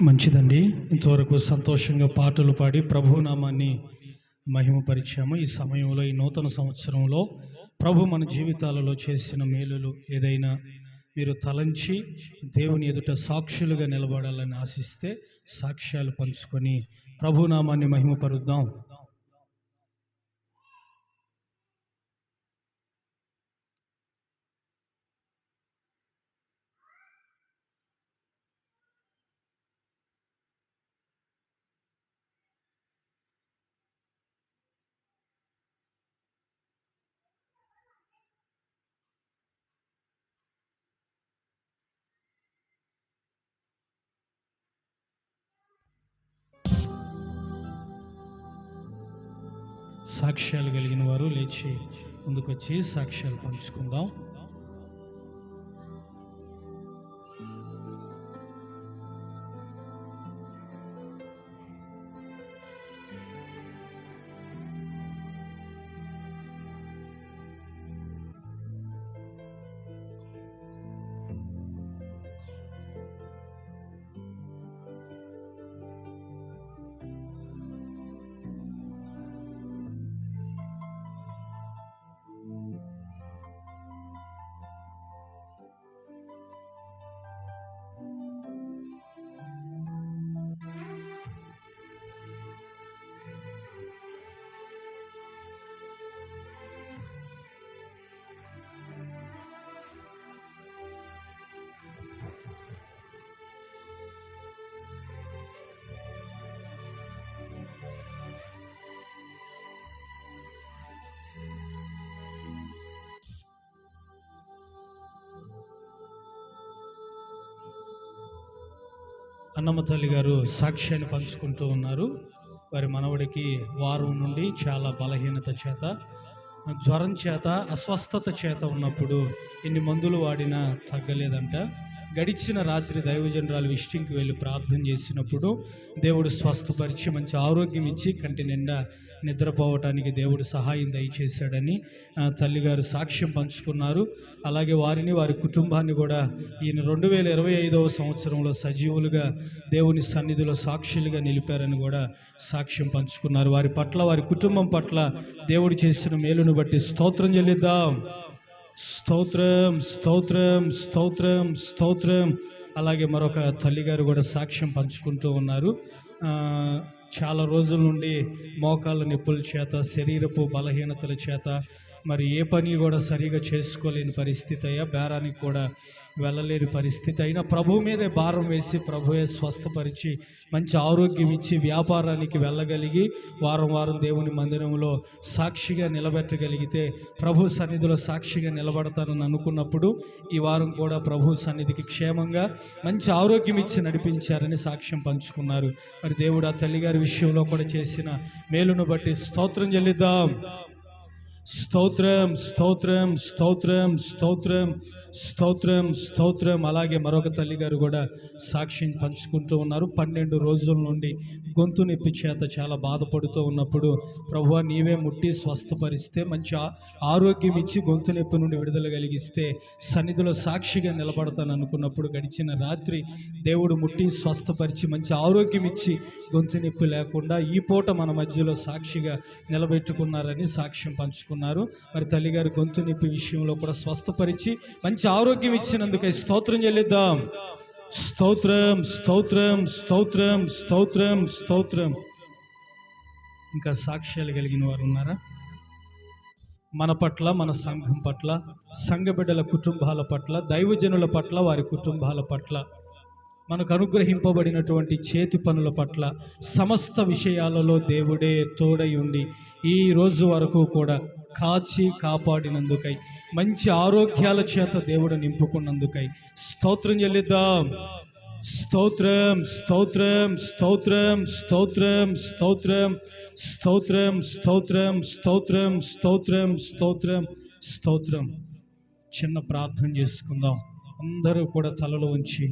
మంచిదండి. ఇంతవరకు సంతోషంగా పాటలు పాడి ప్రభునామాన్ని మహిమపరిచాము. ఈ సమయంలో, ఈ నూతన సంవత్సరంలో ప్రభు మన జీవితాలలో చేసిన మేలులు ఏదైనా మీరు తలంచి దేవుని ఎదుట సాక్షులుగా నిలబడాలని ఆశిస్తే సాక్ష్యాలు పంచుకొని ప్రభునామాన్ని మహిమపరుద్దాం. సాక్ష్యాలు కలిగిన వారు లేచి ముందుకొచ్చి సాక్ష్యాలు పంచుకుందాం. అన్నమ్మ తల్లి గారు సాక్ష్యాన్ని పంచుకుంటూ ఉన్నారు. వారి మనవడికి వారం నుండి చాలా బలహీనత చేత, జ్వరం చేత, అస్వస్థత చేత ఉన్నప్పుడు ఎన్ని మందులు వాడినా తగ్గలేదంట. గడిచిన రాత్రి దైవజనరాలు విజిటింగ్కి వెళ్ళి ప్రార్థన చేసినప్పుడు దేవుడు స్వస్థపరిచి మంచి ఆరోగ్యం ఇచ్చి కంటి నిండా నిద్రపోవటానికి దేవుడు సహాయం దయచేశాడని తల్లిగారు సాక్ష్యం పంచుకున్నారు. అలాగే వారిని, వారి కుటుంబాన్ని కూడా ఈయన 2025వ సంవత్సరంలో సజీవులుగా దేవుని సన్నిధిలో సాక్షులుగా నిలిపారని కూడా సాక్ష్యం పంచుకున్నారు. వారి పట్ల, వారి కుటుంబం పట్ల దేవుడు చేసిన మేలును బట్టి స్తోత్రం చెల్లిద్దాం. స్తోత్రం, స్తోత్రం, స్తోత్రం, స్తోత్రం. అలాగే మరొక తల్లిగారు కూడా సాక్ష్యం పంచుకుంటూ ఉన్నారు. చాలా రోజుల నుండి మోకాళ్ళ నొప్పుల చేత, శరీరపు బలహీనతల చేత మరి ఏ పని కూడా సరిగా చేసుకోలేని పరిస్థితి అయ్యా, బేరానికి కూడా వెళ్ళలేని పరిస్థితి అయినా ప్రభు మీదే భారం వేసి ప్రభువే స్వస్థపరిచి మంచి ఆరోగ్యం ఇచ్చి వ్యాపారానికి వెళ్ళగలిగి వారం వారం దేవుని మందిరంలో సాక్షిగా నిలబెట్టగలిగితే ప్రభు సన్నిధిలో సాక్షిగా నిలబడతానని అనుకున్నప్పుడు ఈ వారం కూడా ప్రభు సన్నిధికి క్షేమంగా మంచి ఆరోగ్యం ఇచ్చి నడిపించారని సాక్ష్యం పంచుకున్నారు. మరి దేవుడు ఆ తల్లిగారి విషయంలో కూడా చేసిన మేలును బట్టి స్తోత్రం చెల్లిద్దాం. స్తోత్రం, స్తోత్రం, స్తోత్రం, స్తోత్రం, స్తోత్రం, స్తోత్రం. అలాగే మరొక తల్లి గారు కూడా సాక్ష్యం పంచుకుంటూ ఉన్నారు. 12 రోజుల నుండి గొంతు నొప్పి చేత చాలా బాధపడుతూ ఉన్నప్పుడు ప్రభువా నీవే ముట్టి స్వస్థపరిస్తే, మంచి ఆరోగ్యం ఇచ్చి గొంతు నొప్పి నుండి విడుదల కలిగిస్తే సన్నిధిలో సాక్షిగా నిలబడతాను అనుకున్నప్పుడు గడిచిన రాత్రి దేవుడు ముట్టి స్వస్థపరిచి మంచి ఆరోగ్యం ఇచ్చి గొంతు నొప్పి లేకుండా ఈ పూట మన మధ్యలో సాక్షిగా నిలబెట్టుకున్నారని సాక్ష్యం పంచుకున్నారు. మరి తల్లిగారి గొంతు నొప్పి విషయంలో కూడా స్వస్థపరిచి మంచి ఆరోగ్యం ఇచ్చినందుకై స్తోత్రం చెల్లిద్దాం. స్తోత్రం, స్తోత్రం, స్తోత్రం, స్తోత్రం, స్తోత్రం. ఇంకా సాక్ష్యాలు కలిగిన వారు ఉన్నారా? మన పట్ల, మన సంఘం పట్ల, సంఘ బిడ్డల కుటుంబాల పట్ల, దైవజనుల పట్ల, వారి కుటుంబాల పట్ల, మనకు అనుగ్రహింపబడినటువంటి చేతి పనుల పట్ల సమస్త విషయాలలో దేవుడే తోడై ఉండి ఈ రోజు వరకు కూడా కాచి కాపాడినందుకై, మంచి ఆరోగ్యాల చేత దేవుడు నింపుకున్నందుకై స్తోత్రం చెల్లిద్దాం. స్తోత్రం, స్తోత్రం, స్తోత్రం, స్తోత్రం, స్తోత్రం, స్తోత్రం, స్తోత్రం, స్తోత్రం, స్తోత్రం, స్తోత్రం, స్తోత్రం. చిన్న ప్రార్థన చేసుకుందాం. అందరూ కూడా తలలు ఉంచి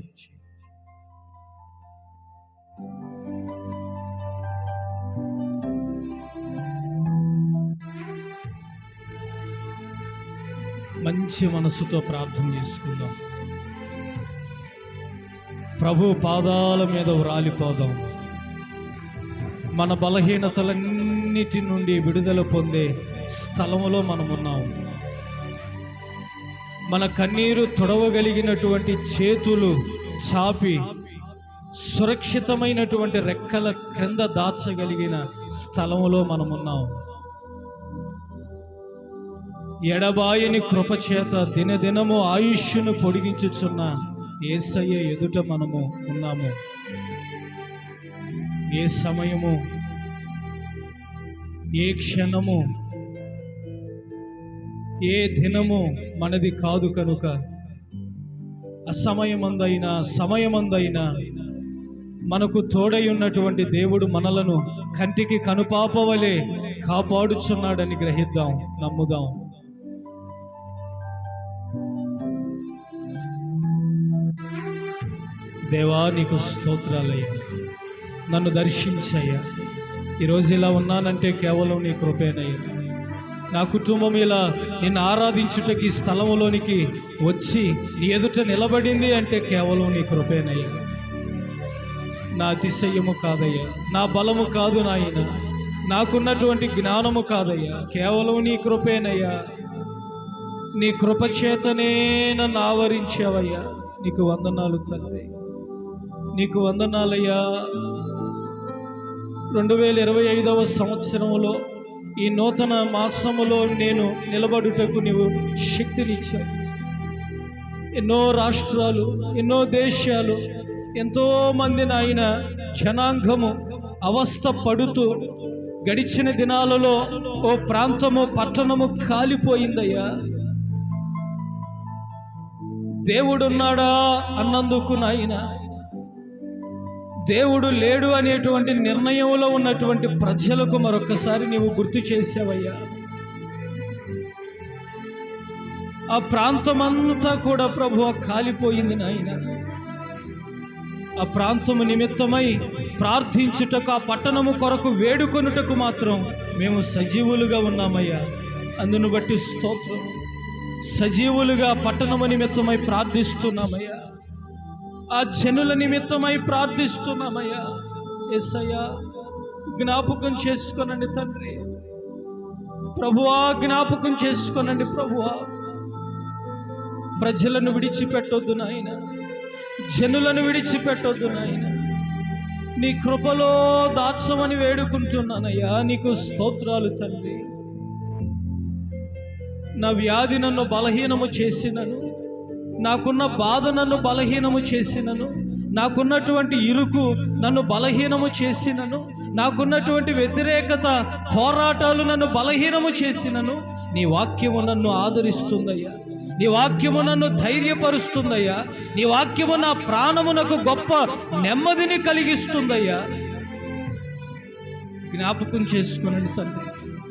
మంచి మనసుతో ప్రార్థన చేసుకుందాం. ప్రభు పాదాల మీద వ్రాలిపోదాం. మన బలహీనతలన్నిటి నుండి విడుదల పొందే స్థలములో మనమున్నాం. మన కన్నీరు తొడవగలిగినటువంటి చేతులు చాపి సురక్షితమైనటువంటి రెక్కల క్రింద దాచగలిగిన స్థలములో మనమున్నాం. ఎడబాయని కృపచేత దినదినము ఆయుష్ను పొడిగించుచున్న యేసయ్య ఎదుట మనము ఉన్నాము. ఏ సమయము, ఏ క్షణము, ఏ దినము మనది కాదు కనుక అసమయమందైనా సమయమందైనా మనకు తోడై ఉన్నటువంటి దేవుడు మనలను కంటికి కనుపాపవలే కాపాడుచున్నాడని గ్రహిద్దాం, నమ్ముదాం. దేవా, నీకు స్తోత్రాలయ్యా. నన్ను దర్శించయ్యా. ఈరోజు ఇలా ఉన్నానంటే కేవలం నీ కృపేనయ్యా. నా కుటుంబం ఇలా నిన్ను ఆరాధించుటకి స్థలములోనికి వచ్చి నీ ఎదుట నిలబడింది అంటే కేవలం నీ కృపేనయ్యా. నా అతిశయము కాదయ్యా, నా బలము కాదు నాయన, నాకున్నటువంటి జ్ఞానము కాదయ్యా, కేవలం నీ కృపేనయ్యా. నీ కృపచేతనే నన్ను ఆవరించావయ్యా. నీకు వందనాలు తండ్రి, నీకు వందనాలయ్యా. 2025వ సంవత్సరములో ఈ నూతన మాసములో నేను నిలబడుటకు నీవు శక్తినిచ్చావు. ఎన్నో రాష్ట్రాలు, ఎన్నో దేశాలు, ఎంతోమంది నాయన జనాంగము అవస్థ పడుతూ గడిచిన దినాలలో ఓ ప్రాంతము, పట్టణము కాలిపోయిందయ్యా. దేవుడున్నాడా అన్నందుకు నాయన, దేవుడు లేడు అనేటువంటి నిర్ణయంలో ఉన్నటువంటి ప్రజలకు మరొకసారి నీవు గుర్తు చేసావయ్యా. ఆ ప్రాంతమంతా కూడా ప్రభువా కాలిపోయింది నాయన. ఆ ప్రాంతము నిమిత్తమై ప్రార్థించుటకు, ఆ పట్టణము కొరకు వేడుకొనుటకు మాత్రం మేము సజీవులుగా ఉన్నామయ్యా. అందును బట్టి స్తోత్రం. సజీవులుగా పట్టణము నిమిత్తమై ప్రార్థిస్తున్నామయ్యా. ఆ జనుల నిమిత్తమై ప్రార్థిస్తున్నామయ్యా. యేసయ్యా, జ్ఞాపకం చేసుకోనండి తండ్రి. ప్రభువా, జ్ఞాపకం చేసుకోనండి ప్రభువా. ప్రజలను విడిచిపెట్టొద్దు నాయన, జనులను విడిచిపెట్టొద్దు నాయన. నీ కృపలో దాచమని వేడుకుంటున్నానయ్యా. నీకు స్తోత్రాలు తండ్రి. నా వ్యాధి నన్ను బలహీనము చేసినను, నాకున్న బాధ నన్ను బలహీనము చేసినను, నాకున్నటువంటి ఇరుకు నన్ను బలహీనము చేసినను, నాకున్నటువంటి వ్యతిరేకత, పోరాటాలు నన్ను బలహీనము చేసినను, నీ వాక్యము నన్ను ఆదరిస్తుందయ్యా. నీ వాక్యము నన్ను ధైర్యపరుస్తుందయ్యా. నీ వాక్యము నా ప్రాణమునకు గొప్ప నెమ్మదిని కలిగిస్తుందయ్యా. జ్ఞాపకం చేసుకునండి తండ్రి.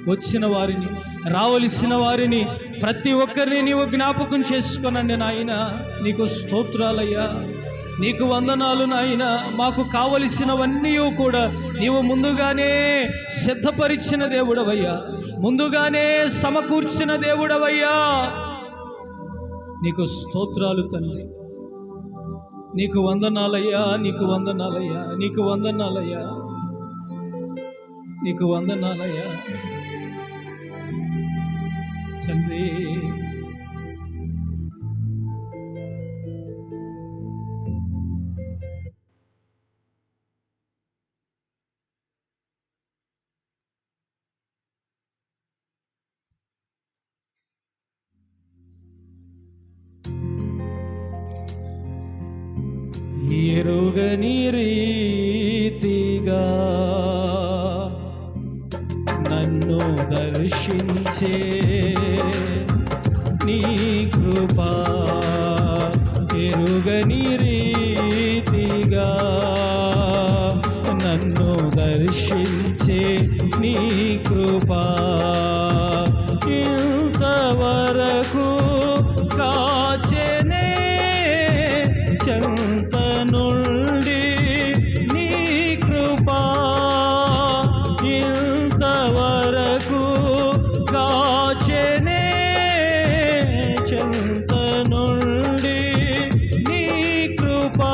వచ్చిన వారిని, రావలసిన వారిని, ప్రతి ఒక్కరిని నీవు జ్ఞాపకం చేసుకొనండి నాయన. నీకు స్తోత్రాలయ్యా, నీకు వందనాలు నాయన. మాకు కావలసినవన్నీ కూడా నీవు ముందుగానే సిద్ధపరిచిన దేవుడవయ్యా, ముందుగానే సమకూర్చిన దేవుడవయ్యా. నీకు స్తోత్రాలు తండ్రి. నీకు వందనాలయ్యా, నీకు వందనాలయ్యా, నీకు వందనాలయ్యా, నీకు వందనాలయ్యా తండ్రి. ఎరుగని రీతిగా నన్ను దర్శించే నీ కృపా, ఎరుగని రీతిగా నన్ను దర్శించే నీ కృపా, ఇంతవరకు కాచెనే చెంత నుండి నీ కృపా, ఇంతవరకు కాచెనే చెంత నుండి నీ కృపా,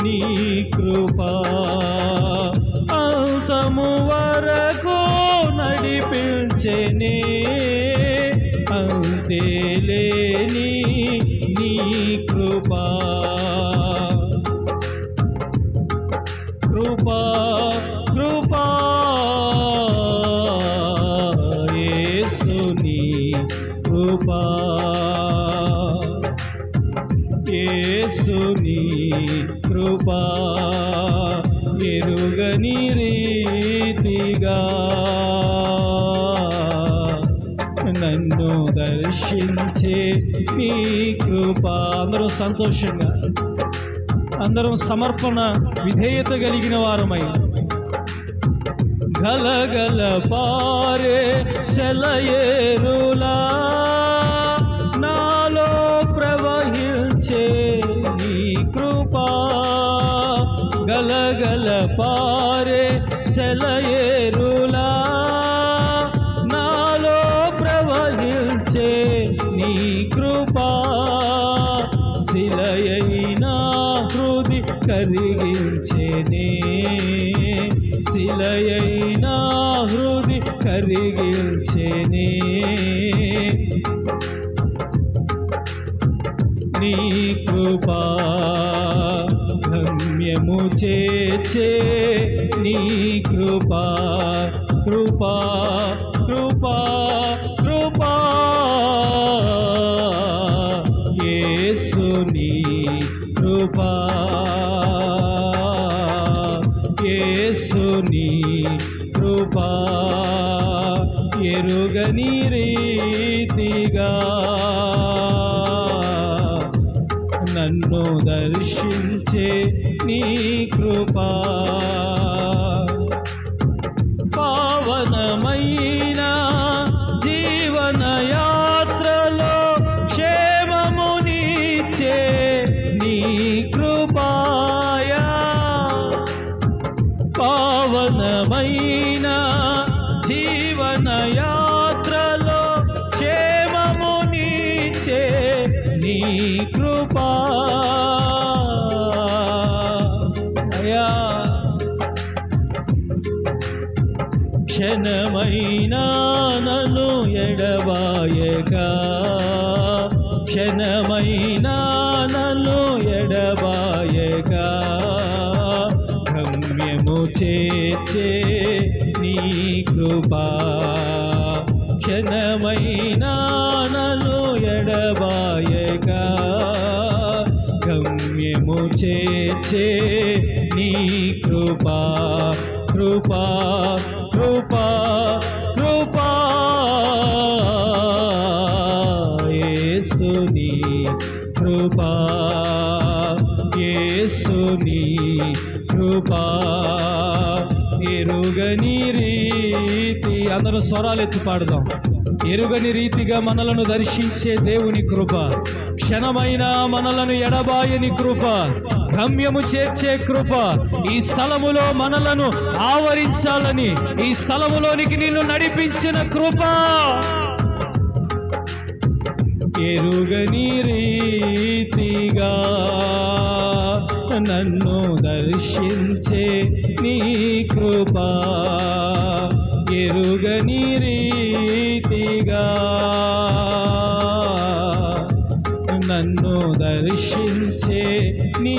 నీ కృపా అంతము వరకు నడిపించెనే, అంతేలేని నీ కృపా కృపా కృపా యేసుని కృపా యేసుని కృపా ఎరుగని రీతిగా నన్ను దర్శించే నీ కృపా. అందరూ సంతోషంగా, అందరం సమర్పణ విధేయత కలిగిన వారమై గలగల పారే సెలయేరులా నాలో ప్రవహించే నీ కృపా, గలగల పారే సెలయేరులా నాలో ప్రవహించే నీ కృపా, శిలయైనా హృది కరిగించేనే, శిలయైనా హృది కరిగించేనే, నీ కృపా గమ్యము చేర్చే నీ కృపా కృపా కృపా కృపా యేసుని కృపా యేసుని కృపా ఎరుగని రీతిగా నన్ను దర్శించే నీ కృపా, పావనమైన జీవన యాత్రలో క్షేమమునిచ్చే నీ కృపాయా, పావనమైన జీవన యాత్రలో క్షేమమునిచ్చే నీ కృపా అయా, క్షణమైనా నన్ను ఎడబాయక, క్షణమైనా నన్ను ఎడబాయక గమ్యము చేర్చే నీ కృపా, క్షణమైనా నన్ను ఎడబాయక గమ్యము చేర్చే నీ కృపా కృపా కృపా కృపా యేసుని కృపా యేసుని కృపా ఎరుగని రీతి. అందరూ స్వరాలు ఎత్తి పాడుదాం. ఎరుగని రీతిగా మనలను దర్శించే దేవుని కృప, క్షణమైన మనలను ఎడబాయని కృప, గమ్యము చేర్చే కృప, ఈ స్థలములో మనలను ఆవరించాలని, ఈ స్థలములోనికి నిన్ను నడిపించిన కృప, ఎరుగని రీతిగా నన్ను దర్శించే నీ కృప, ఎరుగని రీతిగా నన్ను దర్శించే నీ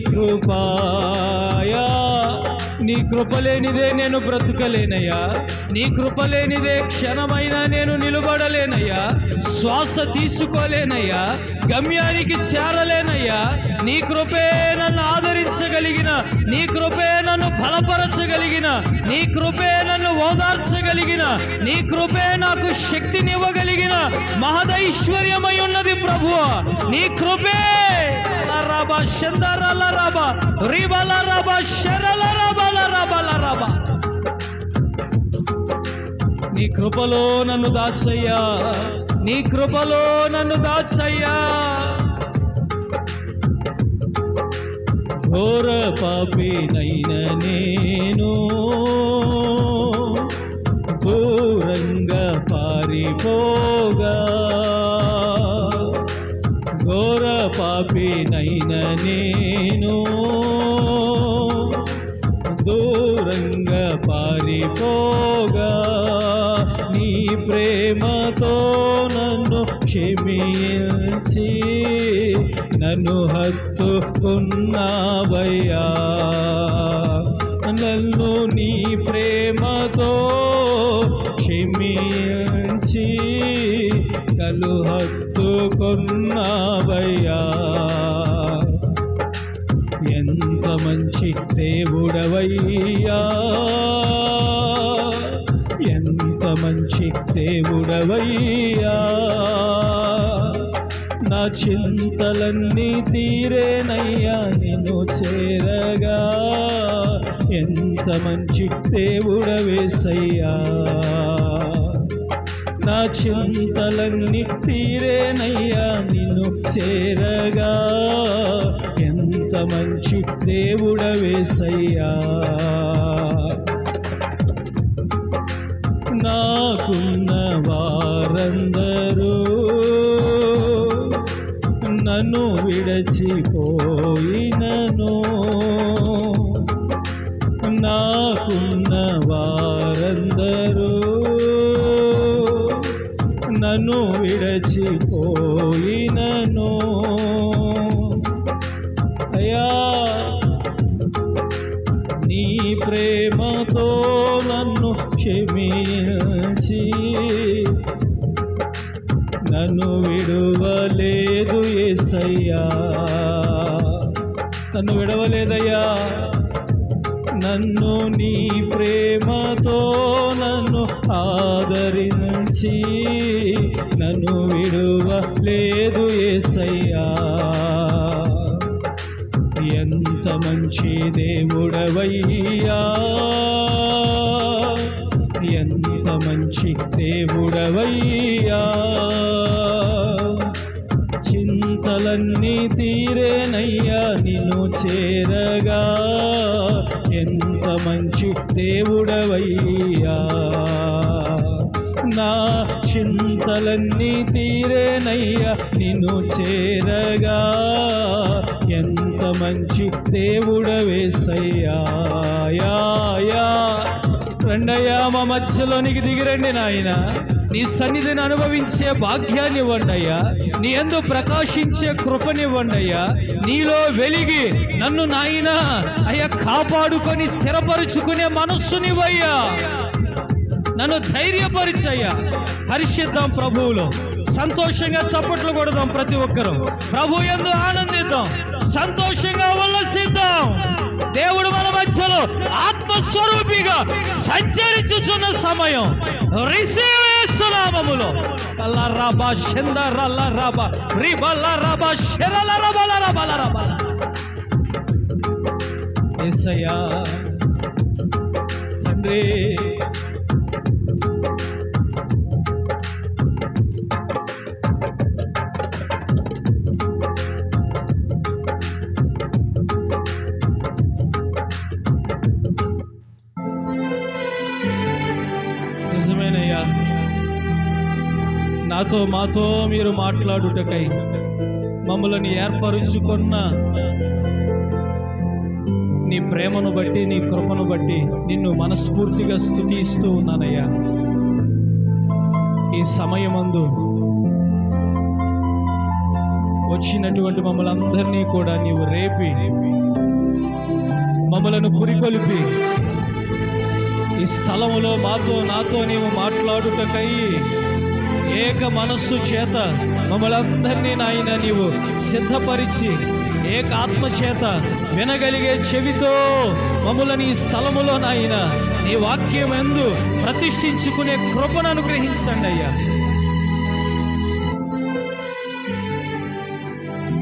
కృపాయా. నీ కృపలేనిదే నేను బ్రతుకలేనయ్యా, నీ కృపలేనిదే క్షణమైనా నేను నిలబడలేనయ్యా, శ్వాస తీసుకోలేనయ్యా, గమ్యానికి చేరలేనయ్యా. నీ కృపే నన్ను ఆదరించగలిగిన, నీ కృపే నన్ను బలపరచగలిగిన, నీ కృపే నన్ను ఓదార్చగలిగిన, నీ కృపే నాకు శక్తినివ్వగలిగిన మహదైశ్వర్యమై ఉన్నది ప్రభువా. నీ కృపే రాబా శందరల రాబా రిబల రాబా శరల రాబల రాబల రాబా. నీ కృపలో నన్ను దాచయ్యా, నీ కృపలో నన్ను దాచయ్యా. ఘోర పాపినైన నేను దూరంగా పారిపోగా, ఘోర పాపినైన నేను దూరంగా పారిపోగా నీ ప్రేమతో నన్ను క్షమించి నన్ను హత్తుకున్నావయ్యా. నన్ను నీ ప్రేమతో క్షమించి నన్ను హత్తుకున్నావయ్యా. ఎంత మంచి దేవుడవయ్యా, ఎంత మంచి దేవుడవయ్యా. నా చింతలన్నీ తీరేనయ్యా నిన్ను చేరగా. ఎంత మంచి దేవుడవేసయ్యా. నా చింతలన్నీ తీరేనయ్యా నిన్ను చేరగా. ఎంత మంచి దేవుడవేసయ్యా. నాకున్న వారందరూ నన్ను విడచిపోయినను, నాకున్న వారందరూ నన్ను విడచిపోయినను అయ్యా. నీ ప్రేమతో నన్ను క్షమించి నన్ను విడువలేదు యేసయ్యా. నన్ను విడవలేదయ్యా. నన్ను నీ ప్రేమతో నన్ను ఆదరించి నన్ను విడువలేదు యేసయ్యా. ఎంత మంచి దేవుడవయ్యా, ఎంత మంచి దేవుడవయ్యా. చింతలన్నీ తీరేనయ్యా నిన్ను చేరగా. ఎంత మంచి దేవుడవయ్యా. నా చింతలన్నీ తీరేనయ్యా నిన్ను చేరగా. ఎంత మంచి దేవుడవేసయ్యా. రండయ్యా, మా మధ్యలోనికి దిగిరండి నాయన. నీ సన్నిధిని అనుభవించే భాగ్యాన్ని ఇవ్వండయ్యా. నీ యందు ప్రకాశించే కృపనివ్వండయ్యా. నీలో వెలిగి నన్ను నాయన అయ్యా కాపాడుకొని స్థిరపరుచుకునే మనస్సునివయ్యా. నన్ను ధైర్యపరిచయ్యా. హర్షిద్దాం ప్రభువులో, సంతోషంగా చప్పట్లు కొడదాం. ప్రతి ఒక్కరూ ప్రభు యందు ఆనందిద్దాం, సంతోషంగా ఉల్లసిద్దాం. దేవుడు మన మధ్యలో ఆత్మస్వరూపిగా సంచరించుచున్న సమయం. రిసీవ్ యేసునామములో అల్లారాబా షందరల్లారాబా రిబల్లారాబా షెరలరబలరబలరబల. యేసయ్యా తండ్రి, నిజమేనయ్యా. నాతో మాతో మీరు మాట్లాడుటకై మమ్మల్ని ఏర్పరుచుకున్న నీ ప్రేమను బట్టి, నీ కృపను బట్టి నిన్ను మనస్ఫూర్తిగా స్తుతిస్తూ ఉన్నానయ్యా. ఈ సమయమందు వచ్చినటువంటి మమ్మల్ని అందరినీ కూడా నీవు రేపి మమ్మలను పురికొలిపి ఈ స్థలములో నాతో నీవు మాట్లాడుటకై ఏక మనస్సు చేత మమ్మల్ని అందరినీ నాయన నీవు సిద్ధపరిచి ఏక ఆత్మ చేత వినగలిగే చెవితో మమ్మల్ని ఈ స్థలములో నాయన నీ వాక్యం యందు ప్రతిష్ఠించుకునే కృపను అనుగ్రహించండి అయ్యా.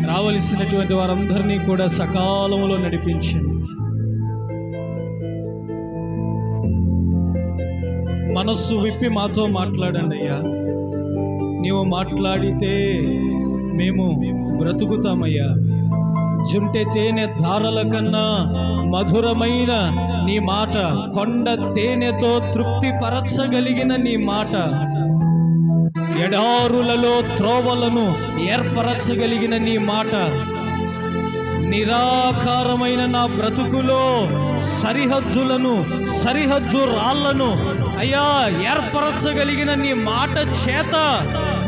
రావలసినటువంటి వారందరినీ కూడా సకాలంలో నడిపించండి. మనస్సు విప్పి మాతో మాట్లాడండి అయ్యా. నీవు మాట్లాడితే మేము బ్రతుకుతామయ్యా. జుంటె తేనె ధారల కన్నా మధురమైన నీ మాట, కొండ తేనెతో తృప్తిపరచగలిగిన నీ మాట, ఎడారులలో త్రోవలను ఏర్పరచగలిగిన నీ మాట, నిరాకారమైన నా బ్రతుకులో సరిహద్దు రాళ్లను అయ్యా ఏర్పరచగలిగిన నీ మాట చేత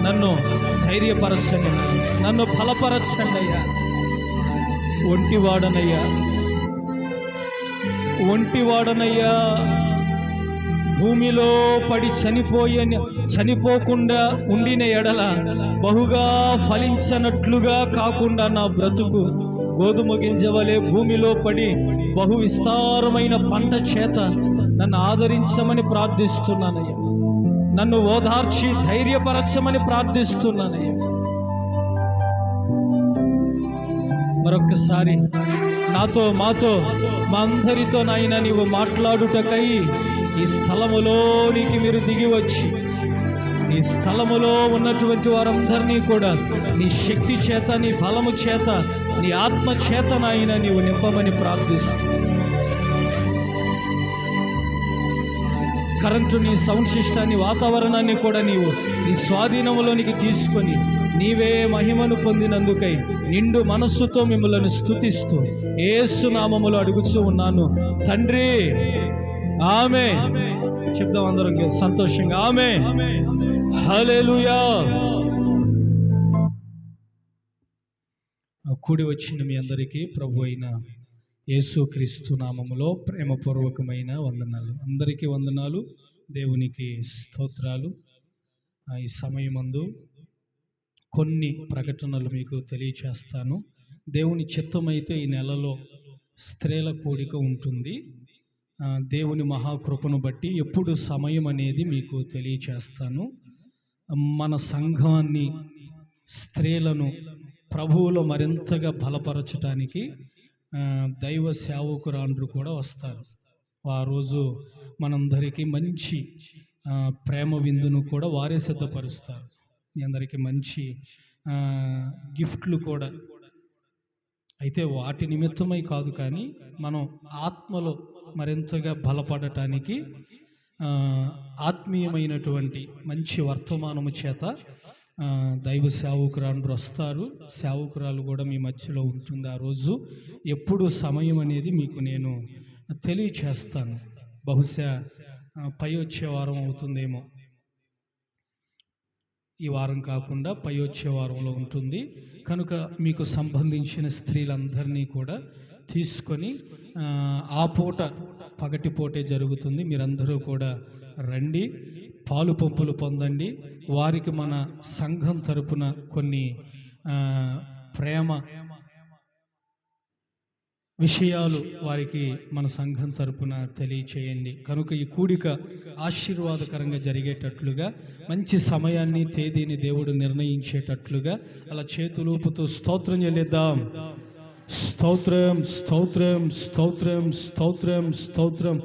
నన్ను ధైర్యపరచండి, నన్ను బలపరచండి అయ్యా. ఒంటివాడనయ్యా, భూమిలో పడి చనిపోకుండా ఉండిన ఎడల బహుగా ఫలించనట్లుగా కాకుండా నా బ్రతుకు గోధుమ గింజవలే భూమిలో పడి బహు విస్తారమైన పంట చేత నన్ను ఆదరించమని ప్రార్థిస్తున్నానయ్యా. నన్ను ఓదార్చి ధైర్యపరచమని ప్రార్థిస్తున్నానయ్యా. మరొక్కసారి నాతో మాతో మా అందరితో నాయన నీవు మాట్లాడుటకై ఈ స్థలములోనికి మీరు దిగి వచ్చి ఈ స్థలములో ఉన్నటువంటి వారందరినీ కూడా నీ శక్తి చేత, నీ బలము చేత, నీ ఆత్మ చేత నాయన నీవు నింపమని ప్రార్థిస్తూ, కరెంటుని, సౌండ్ సిస్టాన్ని, వాతావరణాన్ని కూడా నీవు నీ స్వాధీనంలోనికి తీసుకొని నీవే మహిమను పొందినందుకై నిండు మనస్సుతో మిమ్మల్ని స్తుతిస్తూ యేసు నామములో అడుగుతూ ఉన్నాను తండ్రి, ఆమేన్. చెప్దాం అందరం సంతోషంగా, ఆమేన్, హల్లెలూయా. కూడి వచ్చిన మీ అందరికీ ప్రభు అయిన యేసుక్రీస్తు నామములో ప్రేమపూర్వకమైన వందనాలు. అందరికీ వందనాలు, దేవునికి స్తోత్రాలు. ఈ సమయమందు కొన్ని ప్రకటనలు మీకు తెలియచేస్తాను. దేవుని చిత్తమైతే ఈ నెలలో స్త్రీల కూడిక ఉంటుంది. దేవుని మహాకృపను బట్టి ఎప్పుడు సమయం అనేది మీకు తెలియచేస్తాను. మన సంఘాన్ని, స్త్రీలను ప్రభువులో మరింతగా బలపరచడానికి దైవ సేవకురాండ్రు కూడా వస్తారు. ఆ రోజు మనందరికీ మంచి ప్రేమ విందును కూడా వారే సిద్ధపరుస్తారు. మీ అందరికీ మంచి గిఫ్ట్లు కూడా. అయితే వాటి నిమిత్తమై కాదు, కానీ మనం ఆత్మలో మరింతగా బలపడటానికి ఆత్మీయమైనటువంటి మంచి వర్తమానము చేత దైవ సేవకురాండ్రు వస్తారు. సేవకురాలు కూడా మీ మధ్యలో ఉంటుంది. ఆ రోజు ఎప్పుడు సమయం అనేది మీకు నేను తెలియచేస్తాను. బహుశా పై వచ్చే వారం అవుతుందేమో, ఈ వారం కాకుండా పై వచ్చే వారంలో ఉంటుంది. కనుక మీకు సంబంధించిన స్త్రీలందరినీ కూడా తీసుకొని ఆ పూట పగటిపూటే జరుగుతుంది. మీరందరూ కూడా రండి, పాలు పంపులు పొందండి. వారికి మన సంఘం తరపున కొన్ని ప్రేమ విషయాలు వారికి మన సంఘం తరపున తెలియచేయండి. కనుక ఈ కూడిక ఆశీర్వాదకరంగా జరిగేటట్లుగా, మంచి సమయాన్ని, తేదీని దేవుడు నిర్ణయించేటట్లుగా అలా చేతులూపుతూ స్తోత్రం చెల్లిద్దాం. స్తోత్రం, స్తోత్రం, స్తోత్రం, స్తోత్రం, స్తోత్రం.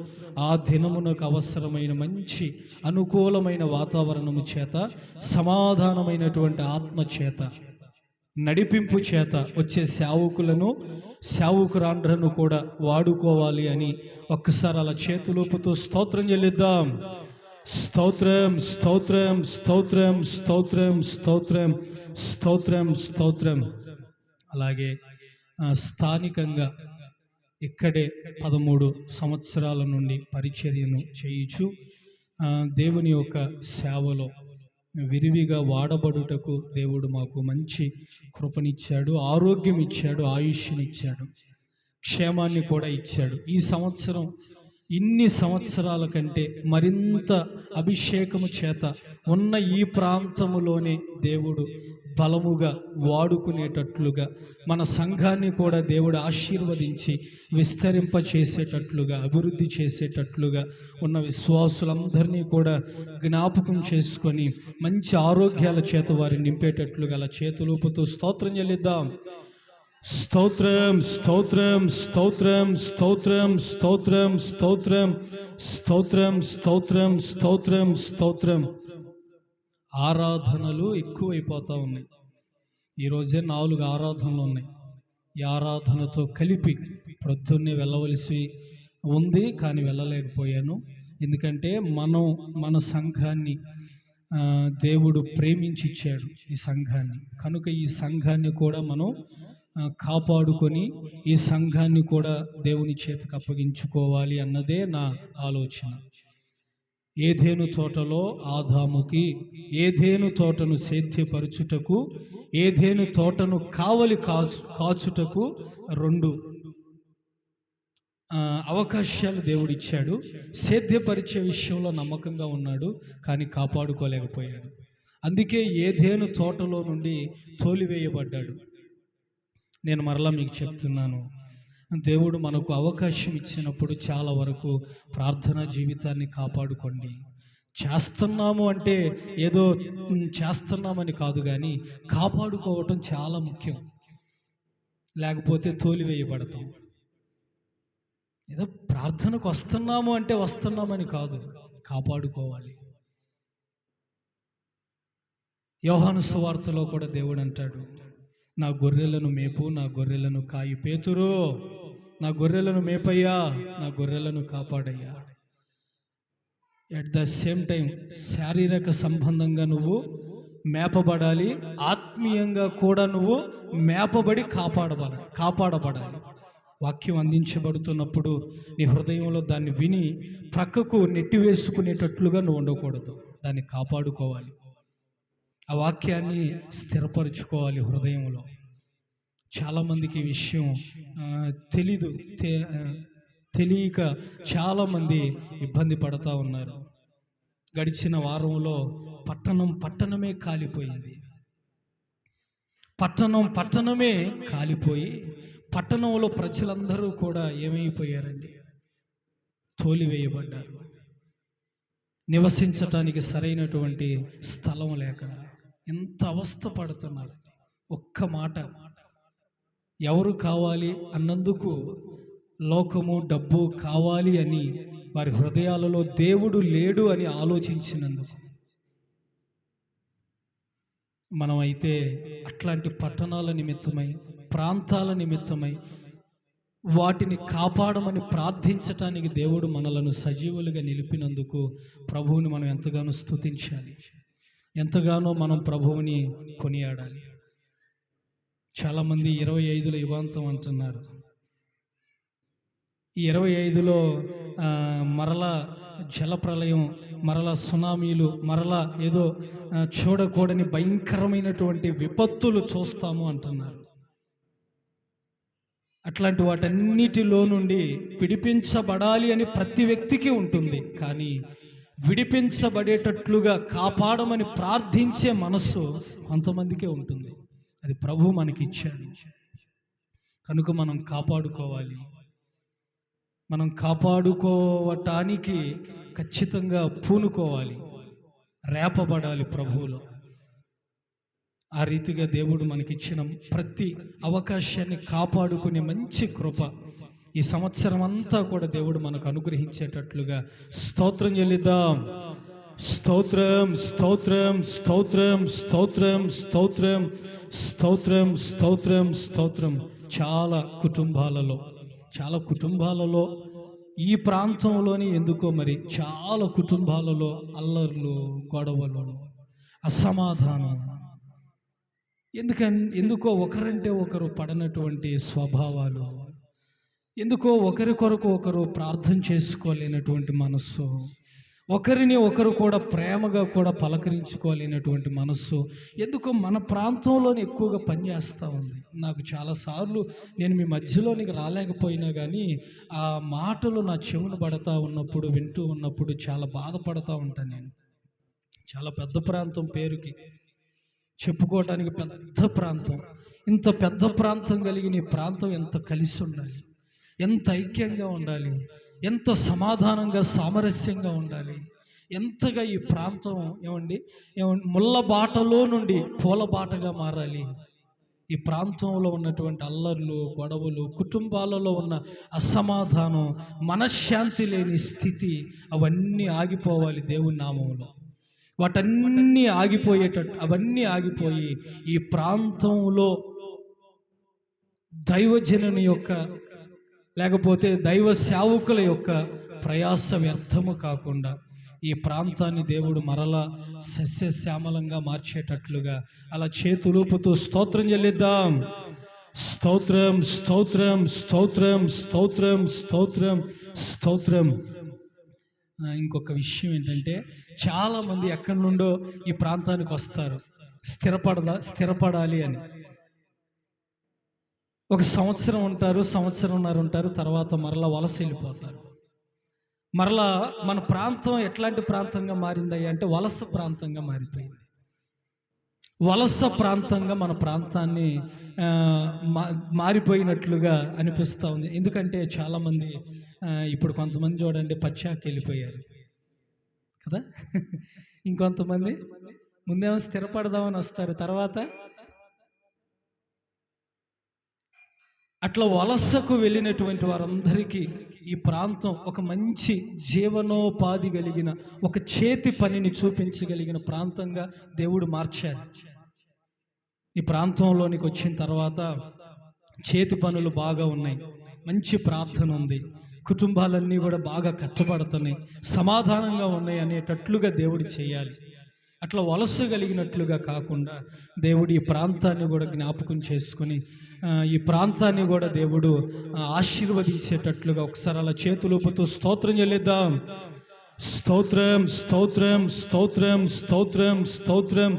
ఆ దినమునకు అవసరమైన మంచి అనుకూలమైన వాతావరణము చేత, సమాధానమైనటువంటి ఆత్మ చేత, నడిపింపు చేత వచ్చే సేవకులను, సేవకురాండ్రను కూడా వాడుకోవాలి అని ఒక్కసారి అలా చేతులూపుతూ స్తోత్రం చెల్లిద్దాం. స్తోత్రం, స్తోత్రం, స్తోత్రం, స్తోత్రం, స్తోత్రం, స్తోత్రం, స్తోత్రం. అలాగే స్థానికంగా ఇక్కడే 13 సంవత్సరాల నుండి పరిచర్యను చేయుచు దేవుని యొక్క సేవలో విరివిగా వాడబడుటకు దేవుడు మాకు మంచి కృపనిచ్చాడు, ఆరోగ్యం ఇచ్చాడు, ఆయుష్నిచ్చాడు, క్షేమాన్ని కూడా ఇచ్చాడు. ఈ సంవత్సరం ఇన్ని సంవత్సరాల కంటే మరింత అభిషేకము చేత ఉన్న ఈ ప్రాంతములోనే దేవుడు బలముగా వాడుకునేటట్లుగా, మన సంఘాన్ని కూడా దేవుడు ఆశీర్వదించి విస్తరింప చేసేటట్లుగా, అభివృద్ధి చేసేటట్లుగా ఉన్న విశ్వాసులందరినీ కూడా జ్ఞాపకం చేసుకొని మంచి ఆరోగ్యాల చేత వారిని నింపేటట్లుగా అలా చేతులూపుతూ స్తోత్రం చెల్లిద్దాం. స్తోత్రం, స్తోత్రం, స్తోత్రం, స్తోత్రం, స్తోత్రం, స్తోత్రం, స్తోత్రం, స్తోత్రం, స్తోత్రం, స్తోత్రం. ఆరాధనలు ఎక్కువైపోతూ ఉన్నాయి. ఈరోజే 4 ఆరాధనలు ఉన్నాయి. ఈ ఆరాధనతో కలిపి ప్రొద్దున్నే వెళ్ళవలసి ఉంది, కానీ వెళ్ళలేకపోయాను. ఎందుకంటే మన సంఘాన్ని దేవుడు ప్రేమించి ఇచ్చాడు, ఈ సంఘాన్ని. కనుక ఈ సంఘాన్ని కూడా మనం కాపాడుకొని ఈ సంఘాన్ని కూడా దేవుని చేతికి అప్పగించుకోవాలి అన్నదే నా ఆలోచన. ఏదెను తోటలో ఆదాముకి ఏదెను తోటను సేద్యపరచుటకు ఏదెను తోటను కావలి కాచుటకు 2 అవకాశాలు దేవుడిచ్చాడు. సేద్యపరిచే విషయంలో నమ్మకంగా ఉన్నాడు, కానీ కాపాడుకోలేకపోయాడు. అందుకే ఏదెను తోటలో నుండి తోలివేయబడ్డాడు. నేను మరలా మీకు చెప్తున్నాను, దేవుడు మనకు అవకాశం ఇచ్చినప్పుడు చాలా వరకు ప్రార్థనా జీవితాన్ని కాపాడుకోండి. చేస్తున్నాము అంటే ఏదో చేస్తున్నామని కాదు, కానీ కాపాడుకోవటం చాలా ముఖ్యం. లేకపోతే తోలివేయబడతాం. ఏదో ప్రార్థనకు వస్తున్నాము అంటే వస్తున్నామని కాదు, కాపాడుకోవాలి. యోహాను సువార్తలో కూడా దేవుడు అంటాడు, నా గొర్రెలను మేపు, నా గొర్రెలను కాయి. పేతురు, నా గొర్రెలను మేపయ్యా, నా గొర్రెలను కాపాడయ్యా. ఎట్ ద సేమ్ టైం శారీరక సంబంధంగా నువ్వు మేపబడాలి, ఆత్మీయంగా కూడా నువ్వు మేపబడి కాపాడబడాలి. వాక్యం అందించబడుతున్నప్పుడు నీ హృదయంలో దాన్ని విని ప్రక్కకు నెట్టివేసుకునేటట్లుగా నువ్వు ఉండకూడదు. దాన్ని కాపాడుకోవాలి. ఆ వాక్యాన్ని స్థిరపరచుకోవాలి హృదయంలో. చాలామందికి ఈ విషయం తెలియక చాలామంది ఇబ్బంది పడుతూ ఉన్నారు. గడిచిన వారంలో పట్టణమే కాలిపోయింది. పట్టణమే కాలిపోయి పట్టణంలో ప్రజలందరూ కూడా ఏమైపోయారండి? తోలివేయబడ్డారు. నివసించటానికి సరైనటువంటి స్థలం లేక ఎంత అవస్థ పడుతున్నారు. ఒక్క మాట, ఎవరు కావాలి అన్నందుకు లోకము, డబ్బు కావాలి అని వారి హృదయాలలో దేవుడు లేడు అని ఆలోచించినందుకు. మనమైతే అట్లాంటి పట్టణాల నిమిత్తమై, ప్రాంతాల నిమిత్తమై వాటిని కాపాడమని ప్రార్థించటానికి దేవుడు మనలను సజీవులుగా నిలిపినందుకు ప్రభువుని మనం ఎంతగానో స్తుతించాలి, ఎంతగానో మనం ప్రభువుని కొనియాడాలి. చాలామంది 25లో యుగాంతం అంటున్నారు. ఈ 25లో మరలా జలప్రలయం, మరలా సునామీలు, మరలా ఏదో చూడకూడని భయంకరమైనటువంటి విపత్తులు చూస్తాము అంటున్నారు. అట్లాంటి వాటన్నిటిలో నుండి విడిపించబడాలి అని ప్రతి వ్యక్తికి ఉంటుంది, కానీ విడిపించబడేటట్లుగా కాపాడమని ప్రార్థించే మనస్సు కొంతమందికే ఉంటుంది. అది ప్రభు మనకిచ్చాడు. కనుక మనం కాపాడుకోవాలి. మనం కాపాడుకోవటానికి ఖచ్చితంగా పూనుకోవాలి, రేపబడాలి ప్రభువులో. ఆ రీతిగా దేవుడు మనకిచ్చిన ప్రతి అవకాశాన్ని కాపాడుకునే మంచి కృప ఈ సంవత్సరం అంతా కూడా దేవుడు మనకు అనుగ్రహించేటట్లుగా స్తోత్రం చెల్లిద్దాం. స్తోత్రం, స్తోత్రం, స్తోత్రం, స్తోత్రం, స్తోత్రం, స్తోత్రం, స్తోత్రం, స్తోత్రం. చాలా కుటుంబాలలో ఈ ప్రాంతంలోని ఎందుకో మరి చాలా కుటుంబాలలో అల్లర్లు, గొడవలు, అసమాధానం, ఎందుకో ఒకరంటే ఒకరు పడనటువంటి స్వభావాలు, ఎందుకో ఒకరి కొరకు ఒకరు ప్రార్థన చేసుకోలేనటువంటి మనస్సు, ఒకరిని ఒకరు కూడా ప్రేమగా కూడా పలకరించుకోలేనటువంటి మనస్సు ఎందుకో మన ప్రాంతంలోనే ఎక్కువగా పనిచేస్తూ ఉంది. నాకు చాలాసార్లు నేను మీ మధ్యలోనికి రాలేకపోయినా కానీ ఆ మాటలు నా చెవును పడతా ఉన్నప్పుడు, వింటూ ఉన్నప్పుడు చాలా బాధపడతా ఉంటాను. నేను చాలా పెద్ద ప్రాంతం, పేరుకి చెప్పుకోవటానికి పెద్ద ప్రాంతం. ఇంత పెద్ద ప్రాంతం కలిగిన ఈ ప్రాంతం ఎంత కలిసి ఉండాలి, ఎంత ఐక్యంగా ఉండాలి, ఎంత సమాధానంగా, సామరస్యంగా ఉండాలి, ఎంతగా ఈ ప్రాంతం ఏమండి ముళ్ళ బాటలో నుండి పూల బాటగా మారాలి. ఈ ప్రాంతంలో ఉన్నటువంటి అల్లర్లు, గొడవలు, కుటుంబాలలో ఉన్న అసమాధానం, మనశ్శాంతి లేని స్థితి అవన్నీ ఆగిపోవాలి దేవుని నామములో. వాటన్నీ అవన్నీ ఆగిపోయి ఈ ప్రాంతంలో దైవజనుని యొక్క లేకపోతే దైవ సేవకుల యొక్క ప్రయాస వ్యర్థము కాకుండా ఈ ప్రాంతాన్ని దేవుడు మరలా సస్యశ్యామలంగా మార్చేటట్లుగా అలా చేతులూపుతూ స్తోత్రం చెల్లిద్దాం. స్తోత్రం, స్తోత్రం, స్తోత్రం, స్తోత్రం, స్తోత్రం, స్తోత్రం. ఇంకొక విషయం ఏంటంటే, చాలామంది ఎక్కడి నుండో ఈ ప్రాంతానికి వస్తారు స్థిరపడాలి అని. ఒక సంవత్సరం ఉంటారు, సంవత్సరంన్నర ఉంటారు, తర్వాత మరలా వలస వెళ్ళిపోతారు. మరలా మన ప్రాంతం ఎట్లాంటి ప్రాంతంగా మారిందయ్యా అంటే వలస ప్రాంతంగా మారిపోయింది. వలస ప్రాంతంగా మన ప్రాంతాన్ని మారిపోయినట్లుగా అనిపిస్తూ ఉంది. ఎందుకంటే చాలామంది ఇప్పుడు కొంతమంది చూడండి పచ్చాకి వెళ్ళిపోయారు కదా. ఇంకొంతమంది ముందేమో స్థిరపడదామని వస్తారు, తర్వాత అట్లా వలసకు వెళ్ళినటువంటి వారందరికీ ఈ ప్రాంతం ఒక మంచి జీవనోపాధి కలిగిన, ఒక చేతి పనిని చూపించగలిగిన ప్రాంతంగా దేవుడు మార్చాడు. ఈ ప్రాంతంలోనికి వచ్చిన తర్వాత చేతి పనులు బాగా ఉన్నాయి, మంచి ప్రార్థన ఉంది, కుటుంబాలన్నీ కూడా బాగా కట్టబడుతున్నాయి, సమాధానంగా ఉన్నాయి అనేటట్లుగా దేవుడు చేయాలి. అట్లా వలస కలిగినట్లుగా కాకుండా దేవుడు ఈ ప్రాంతాన్ని కూడా జ్ఞాపకం చేసుకొని ఈ ప్రాంతాన్ని కూడా దేవుడు ఆశీర్వదించేటట్లుగా ఒకసారి అలా చేతులూపుతూ స్తోత్రం చెల్లిద్దాం. స్తోత్రం, స్తోత్రం, స్తోత్రం, స్తోత్రం, స్తోత్రం,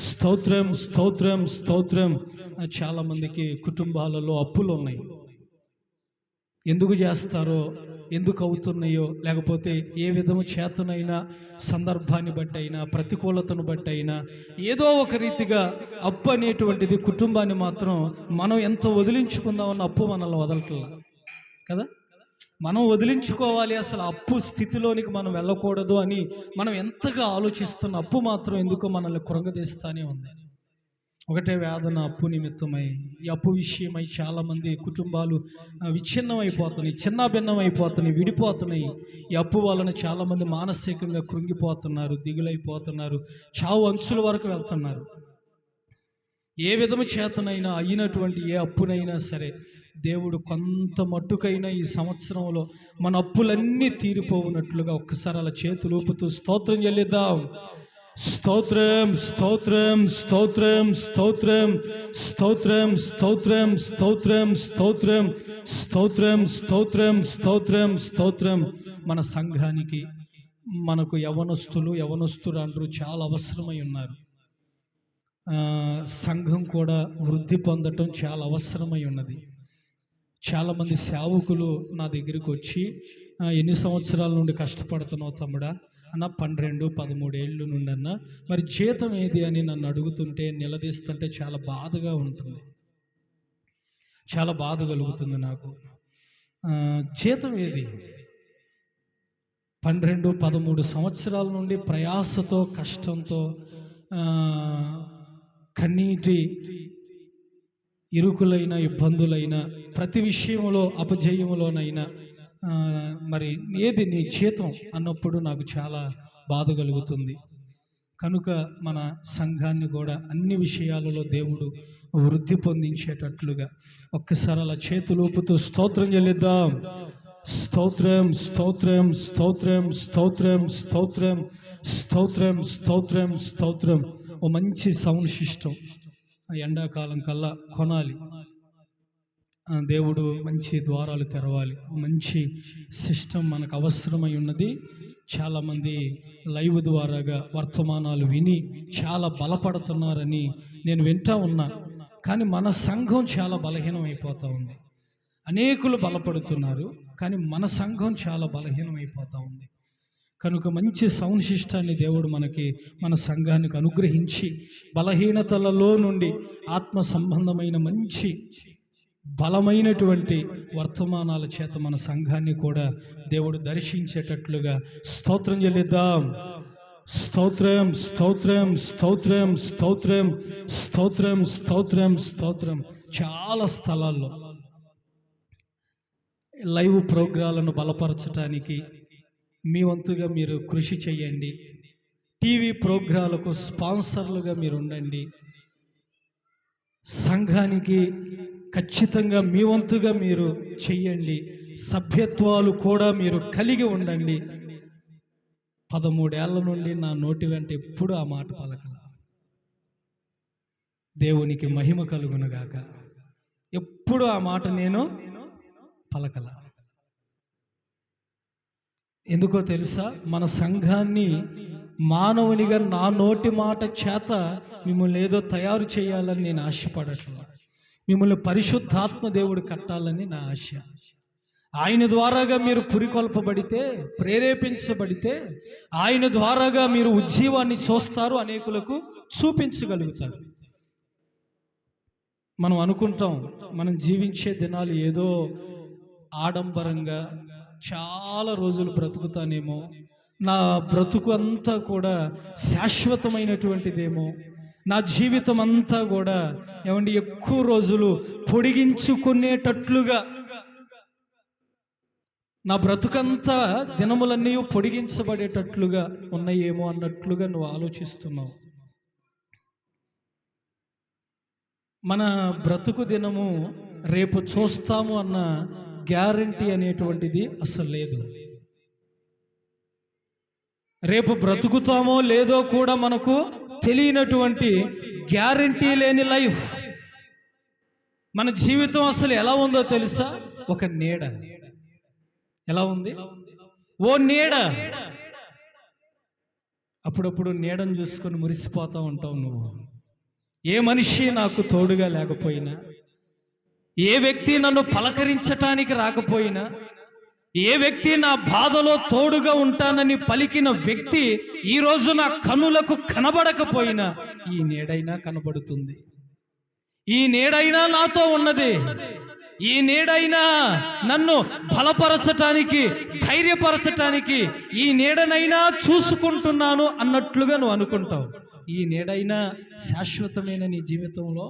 స్తోత్రం, స్తోత్రం, స్తోత్రం. చాలామందికి కుటుంబాలలో అప్పులు ఉన్నాయి. ఎందుకు చేస్తారో, ఎందుకు అవుతున్నాయో, లేకపోతే ఏ విధము చేతనైనా, సందర్భాన్ని బట్టి అయినా, ప్రతికూలతను బట్టి అయినా, ఏదో ఒక రీతిగా అప్పు అనేటువంటిది కుటుంబాన్ని మాత్రం మనం ఎంత వదిలించుకుందామన్న అప్పు మనల్ని వదలట్లా కదా. మనం వదిలించుకోవాలి, అసలు అప్పు స్థితిలోనికి మనం వెళ్ళకూడదు అని మనం ఎంతగా ఆలోచిస్తున్న అప్పు మాత్రం ఎందుకో మనల్ని కృంగదీస్తానే ఉంది. ఒకటే వేదన అప్పు నిమిత్తమై, ఈ అప్పు విషయమై చాలామంది కుటుంబాలు విచ్ఛిన్నం అయిపోతున్నాయి, చిన్నాభిన్నం అయిపోతున్నాయి, విడిపోతున్నాయి. ఈ అప్పు వలన చాలామంది మానసికంగా కృంగిపోతున్నారు, దిగులైపోతున్నారు, చావు అంచుల వరకు వెళ్తున్నారు. ఏ విధము చేతనైనా అయినటువంటి ఏ అప్పునైనా సరే దేవుడు కొంత మట్టుకైనా ఈ సంవత్సరంలో మన అప్పులన్నీ తీరిపోవునట్లుగా ఒక్కసారి అలా చేతులు ఊపుతూ స్తోత్రం చెల్లిద్దాం. స్తోత్రం, స్తోత్రం, స్తోత్రం, స్తోత్రం, స్తోత్రం, స్తోత్రం, స్తోత్రం, స్తోత్రం, స్తోత్రం, స్తోత్రం, స్తోత్రం, స్తోత్రం. మన సంఘానికి మనకు యవనస్తురాండ్రు చాలా అవసరమై ఉన్నారు. సంఘం కూడా వృద్ధి పొందటం చాలా అవసరమై ఉన్నది. చాలామంది సేవకులు నా దగ్గరికి వచ్చి ఎన్ని సంవత్సరాల నుండి కష్టపడుతున్నావు తమ్ముడా అన్న, 12-13 ఏళ్ళ నుండి అన్న, మరి జీతం ఏది అని నన్ను అడుగుతుంటే, నిలదీస్తుంటే చాలా బాధగా ఉంటుంది, చాలా బాధ కలుగుతుంది నాకు. జీతం ఏది? 12-13 సంవత్సరాల నుండి ప్రయాసతో, కష్టంతో, కన్నీటి ఇరుకులైన, ఇబ్బందులైన, ప్రతి విషయంలో అపజయములోనైనా మరి ఏది నీ జీతం అన్నప్పుడు నాకు చాలా బాధ కలుగుతుంది. కనుక మన సంఘాన్ని కూడా అన్ని విషయాలలో దేవుడు వృద్ధి పొందించేటట్లుగా ఒక్కసారి అలా చేతులూపుతూ స్తోత్రం చెల్లిద్దాం. స్తోత్రం, స్తోత్రం, స్తోత్రం, స్తోత్రం, స్తోత్రం, స్తోత్రం, స్తోత్రం, స్తోత్రం. ఓ మంచి సౌండ్ సిస్టమ్ ఎండాకాలం కల్లా కొనాలి. దేవుడు మంచి ద్వారాలు తెరవాలి, మంచి సిస్టమ్ మనకు అవసరమై ఉన్నది. చాలామంది లైవ్ ద్వారాగా వర్తమానాలు విని చాలా బలపడుతున్నారని నేను వింటా ఉన్నా. కానీ మన సంఘం చాలా బలహీనం అయిపోతూ ఉంది. అనేకులు బలపడుతున్నారు, కానీ మన సంఘం చాలా బలహీనం అయిపోతూ ఉంది. కనుక మంచి సౌండ్ సిస్టాన్ని దేవుడు మన సంఘానికి అనుగ్రహించి బలహీనతలలో నుండి ఆత్మ సంబంధమైన మంచి బలమైనటువంటి వర్తమానాల చేత మన సంఘాన్ని కూడా దేవుడు దర్శించేటట్లుగా స్తోత్రం చెల్లిద్దాం. స్తోత్రం, స్తోత్రం, స్తోత్రం, స్తోత్రం, స్తోత్రం, స్తోత్రం, స్తోత్రం. చాలా స్థలాల్లో లైవ్ ప్రోగ్రాలను బలపరచడానికి మీ వంతుగా మీరు కృషి చేయండి. టీవీ ప్రోగ్రాలకు స్పాన్సర్లుగా మీరు ఉండండి. సంఘానికి ఖచ్చితంగా మీ వంతుగా మీరు చెయ్యండి. సభ్యత్వాలు కూడా మీరు కలిగి ఉండండి. 13 ఏళ్ల నుండి నా నోటి వెంట ఎప్పుడు ఆ మాట పలకల. దేవునికి మహిమ కలుగునుగాక. ఎప్పుడు ఆ మాట నేను పలకల. ఎందుకో తెలుసా? మన సంఘాన్ని మానవునిగా నా నోటి మాట చేత మిమ్మల్ని ఏదో తయారు చేయాలని నేను ఆశపడట్లా. మిమ్మల్ని పరిశుద్ధాత్మ దేవుడు కట్టాలని నా ఆశ. ఆయన ద్వారాగా మీరు పురికొల్పబడితే, ప్రేరేపించబడితే, ఆయన ద్వారాగా మీరు ఉజ్జీవాన్ని చూస్తారు, అనేకులకు చూపించగలుగుతారు. మనం అనుకుంటాం మనం జీవించే దినాలు ఏదో ఆడంబరంగా చాలా రోజులు బ్రతుకుతానేమో, నా బ్రతుకు అంతా కూడా శాశ్వతమైనటువంటిదేమో, నా జీవితం అంతా కూడా ఏమండి ఎక్కువ రోజులు పొడిగించుకునేటట్లుగా, నా బ్రతుకంతా దినములన్నీ పొడిగించబడేటట్లుగా ఉన్నాయేమో అన్నట్లుగా నువ్వు ఆలోచిస్తున్నావు. మన బ్రతుకు దినము రేపు చూస్తాము అన్న గ్యారంటీ అనేటువంటిది అసలు లేదు. రేపు బ్రతుకుతామో లేదో కూడా మనకు తెలియనటువంటి గ్యారంటీ లేని లైఫ్. మన జీవితం అసలు ఎలా ఉందో తెలుసా? ఒక నీడ. ఎలా ఉంది? ఓ నీడ. అప్పుడప్పుడు నీడను చూసుకొని మురిసిపోతూ ఉంటావు నువ్వు. ఏ మనిషి నాకు తోడుగా లేకపోయినా, ఏ వ్యక్తి నన్ను పలకరించటానికి రాకపోయినా, ఏ వ్యక్తి నా బాధలో తోడుగా ఉంటానని పలికిన వ్యక్తి ఈరోజు నా కనులకు కనబడకపోయినా, ఈ నీడైనా కనబడుతుంది. ఈ నీడైనా నాతో ఉన్నది. ఈ నీడైనా నన్ను బలపరచటానికి, ధైర్యపరచటానికి ఈ నీడనైనా చూసుకుంటున్నాను అన్నట్లుగా నువ్వు అనుకుంటావు. ఈ నీడైనా శాశ్వతమైన నీ జీవితంలో,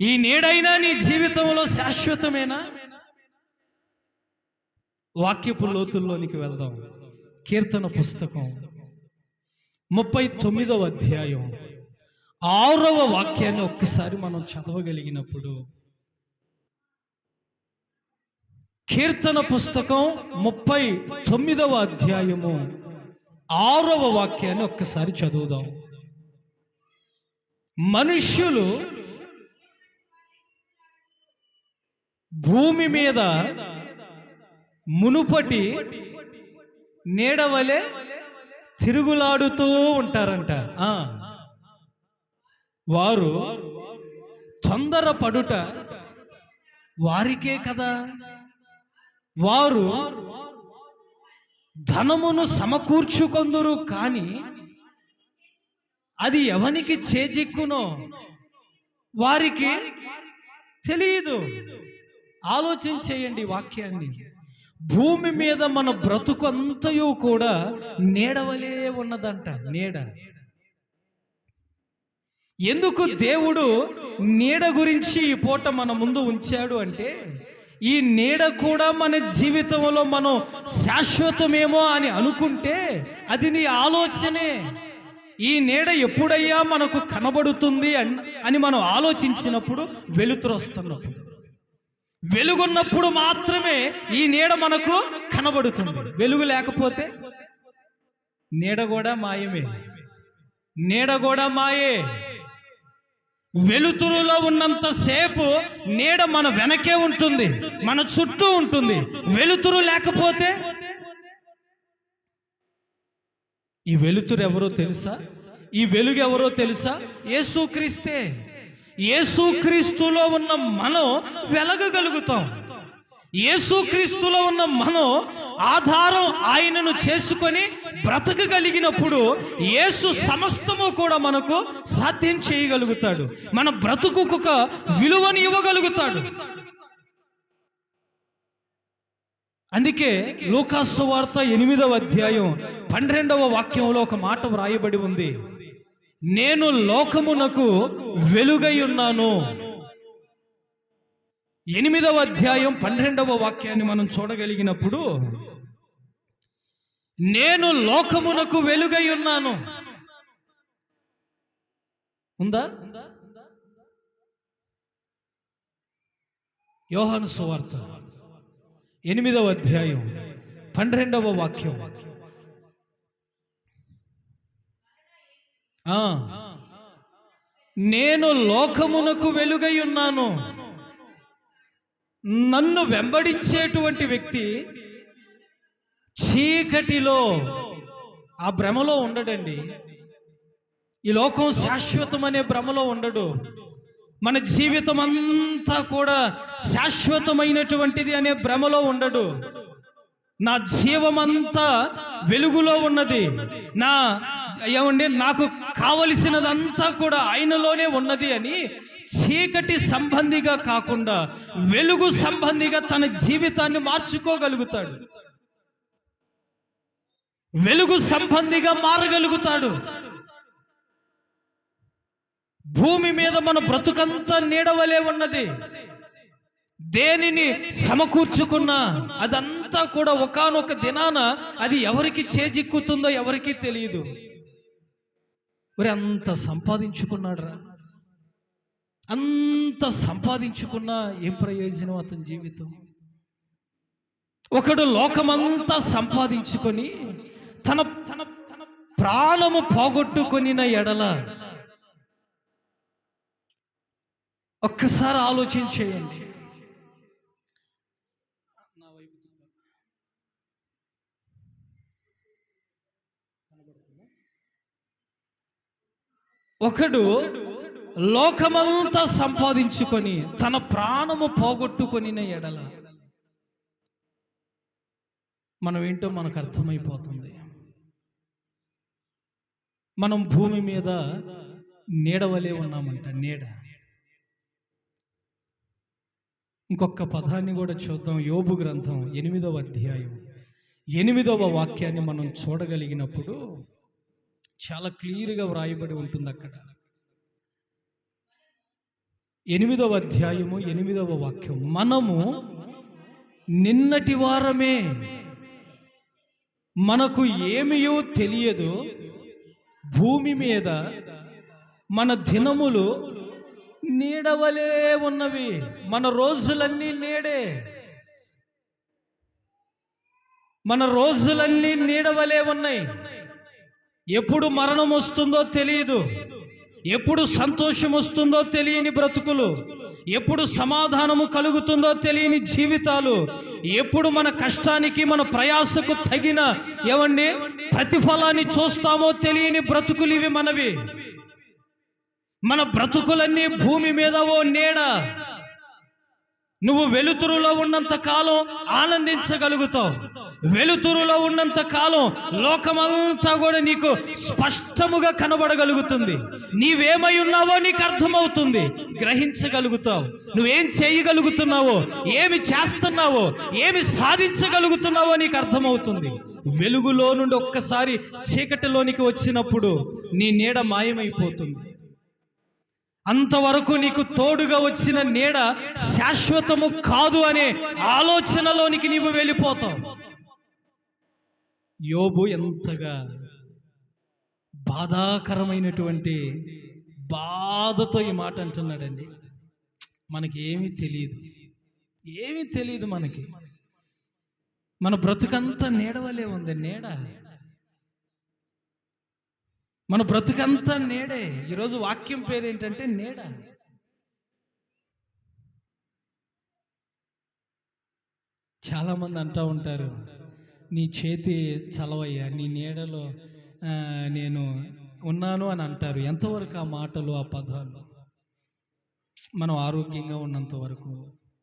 ఈ నీడైనా నీ జీవితంలో శాశ్వతమేనా? వాక్యపు లోతుల్లోనికి వెళ్దాం. కీర్తన పుస్తకం 39వ అధ్యాయం 6వ వాక్యాన్ని ఒక్కసారి మనం చదవగలిగినప్పుడు, కీర్తన పుస్తకం 39వ అధ్యాయము 6వ వాక్యాన్ని ఒక్కసారి చదువుదాం. మనుష్యులు భూమి మీద మునుపటి నీడవలే తిరుగులాడుతూ ఉంటారంట. వారు తొందరపడుట వారికే కదా. వారు ధనమును సమకూర్చుకొందురు, కానీ అది ఎవనికి చేజిక్కునో వారికి తెలియదు. ఆలోచించేయండి వాక్యాన్ని. భూమి మీద మన బ్రతుకు అంతయు కూడా నీడవలే ఉన్నదంట. నీడ. ఎందుకు దేవుడు నీడ గురించి ఈ పూట మన ముందు ఉంచాడు అంటే, ఈ నీడ కూడా మన జీవితంలో మనం శాశ్వతమేమో అని అనుకుంటే అది నీ ఆలోచనే. ఈ నీడ ఎప్పుడయ్యా మనకు కనబడుతుంది అని మనం ఆలోచించినప్పుడు, వెలుతురు వస్తున్నప్పుడు, వెలుగున్నప్పుడు మాత్రమే ఈ నీడ మనకు కనబడుతుంది. వెలుగు లేకపోతే నీడ కూడా మాయమే. నీడ కూడా మాయే. వెలుతురులో ఉన్నంత సేపు నీడ మన వెనకే ఉంటుంది, మన చుట్టూ ఉంటుంది. వెలుతురు లేకపోతే, ఈ వెలుతురు ఎవరో తెలుసా? ఈ వెలుగు ఎవరో తెలుసా? యేసుక్రీస్తే. యేసుక్రీస్తులో ఉన్న మనం వెలగగలుగుతాం. యేసుక్రీస్తులో ఉన్న మనం ఆధారం ఆయనను చేసుకొని బ్రతకగలిగినప్పుడు యేసు సమస్తము కూడా మనకు సాధ్యం చేయగలుగుతాడు. మన బ్రతుకుకు ఒక విలువని ఇవ్వగలుగుతాడు. అందుకే లూకాసు సువార్త 8వ అధ్యాయం 12వ వాక్యంలో ఒక మాట వ్రాయబడి ఉంది. నేను లోకమునకు వెలుగై ఉన్నాను. 8వ అధ్యాయం 12వ వాక్యాన్ని మనం చూడగలిగినప్పుడు, నేను లోకమునకు వెలుగై ఉన్నాను ఉందా? యోహాను సువార్త 8వ అధ్యాయం 12వ వాక్యం. నేను లోకమునకు వెలుగై ఉన్నాను. నన్ను వెంబడించేటువంటి వ్యక్తి చీకటిలో ఆ భ్రమలో ఉండడండి. ఈ లోకం శాశ్వతం అనే భ్రమలో ఉండడు. మన జీవితం అంతా కూడా శాశ్వతమైనటువంటిది అనే భ్రమలో ఉండడు. నా జీవమంతా వెలుగులో ఉన్నది, నాకు కావలసినదంతా కూడా ఆయనలోనే ఉన్నది అని చీకటి సంబంధిగా కాకుండా వెలుగు సంబంధిగా తన జీవితాన్ని మార్చుకోగలుగుతాడు. వెలుగు సంబంధిగా మారగలుగుతాడు. భూమి మీద మన బ్రతుకంతా నీడవలే ఉన్నది. దేనిని సమకూర్చుకున్నా అదంతా కూడా ఒకానొక దినాన అది ఎవరికి చేజిక్కుతుందో ఎవరికి తెలియదు. మరి అంత సంపాదించుకున్నాడు రా, అంత సంపాదించుకున్నా ఏం ప్రయోజనం అతని జీవితం? ఒకడు లోకమంతా సంపాదించుకొని తన ప్రాణము పోగొట్టుకొనిన ఎడల ఒక్కసారి ఆలోచన చేయండి. ఒకడు లోకమంతా సంపాదించుకొని తన ప్రాణము పోగొట్టుకొనిన ఎడల మనం ఏంటో మనకు అర్థమైపోతుంది. మనం భూమి మీద నీడవలే ఉన్నామంట. నీడ. ఇంకొక పదాన్ని కూడా చూద్దాం. యోబు గ్రంథం 8వ అధ్యాయం 8వ వాక్యాన్ని మనం చూడగలిగినప్పుడు చాలా క్లియర్గా వ్రాయబడి ఉంటుంది అక్కడ. 8వ అధ్యాయము 8వ వాక్యం, మనము నిన్నటి వారమే, మనకు ఏమియో తెలియదు, భూమి మీద మన దినములు నీడవలే ఉన్నవి. మన రోజులన్నీ నీడే, మన రోజులన్నీ నీడవలే ఉన్నాయి. ఎప్పుడు మరణం వస్తుందో తెలియదు, ఎప్పుడు సంతోషం వస్తుందో తెలియని బ్రతుకులు, ఎప్పుడు సమాధానము కలుగుతుందో తెలియని జీవితాలు, ఎప్పుడు మన కష్టానికి మన ప్రయాసకు తగిన ప్రతిఫలాన్ని చూస్తామో తెలియని బ్రతుకులు ఇవి మనవి. మన బ్రతుకులన్నీ భూమి మీద ఓ నీడ. నువ్వు వెలుతురులో ఉన్నంత కాలం ఆనందించగలుగుతావు. వెలుతురులో ఉన్నంత కాలం లోకమంతా కూడా నీకు స్పష్టముగా కనబడగలుగుతుంది. నీవేమై ఉన్నావో నీకు అర్థమవుతుంది, గ్రహించగలుగుతావు. నువ్వేం చేయగలుగుతున్నావో, ఏమి చేస్తున్నావో, ఏమి సాధించగలుగుతున్నావో నీకు అర్థమవుతుంది. వెలుగులో నుండి ఒక్కసారి చీకటిలోనికి వచ్చినప్పుడు నీ నీడ మాయమైపోతుంది. అంతవరకు నీకు తోడుగా వచ్చిన నీడ శాశ్వతము కాదు అనే ఆలోచనలోనికి నీవు వెళ్ళిపోతావు. యోబు ఎంతగా బాధాకరమైనటువంటి బాధతో ఈ మాట అంటున్నాడండి. మనకి ఏమీ తెలియదు, ఏమీ తెలియదు. మనకి మన బ్రతుకంతా నీడవలే ఉంది. నీడ. మన బ్రతుకంతా నీడే. ఈరోజు వాక్యం పేరు ఏంటంటే నీడ. చాలామంది అంటూ ఉంటారు, నీ చేతి చలవయ్యా, నీ నీడలో నేను ఉన్నాను అని అంటారు. ఎంతవరకు ఆ మాటలు, ఆ పదాలు? మనం ఆరోగ్యంగా ఉన్నంత వరకు,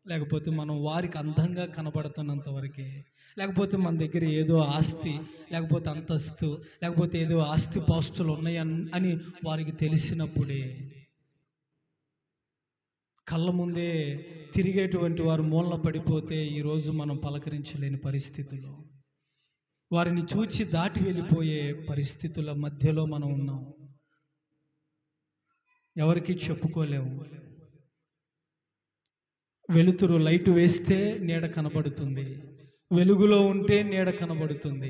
లేకపోతే మనం వారికి అందంగా కనబడుతున్నంత వరకే, లేకపోతే మన దగ్గర ఏదో ఆస్తి, లేకపోతే అంతస్తు, లేకపోతే ఏదో ఆస్తి పాస్తులు ఉన్నాయి అని వారికి తెలిసినప్పుడే, కళ్ళ ముందే తిరిగేటువంటి వారు మూలన పడిపోతే ఈరోజు మనం పలకరించలేని పరిస్థితుల్లో, వారిని చూచి దాటి వెళ్ళిపోయే పరిస్థితుల మధ్యలో మనం ఉన్నాం. ఎవరికి చెప్పుకోలేము. వెలుతురు లైటు వేస్తే నీడ కనబడుతుంది, వెలుగులో ఉంటే నీడ కనబడుతుంది.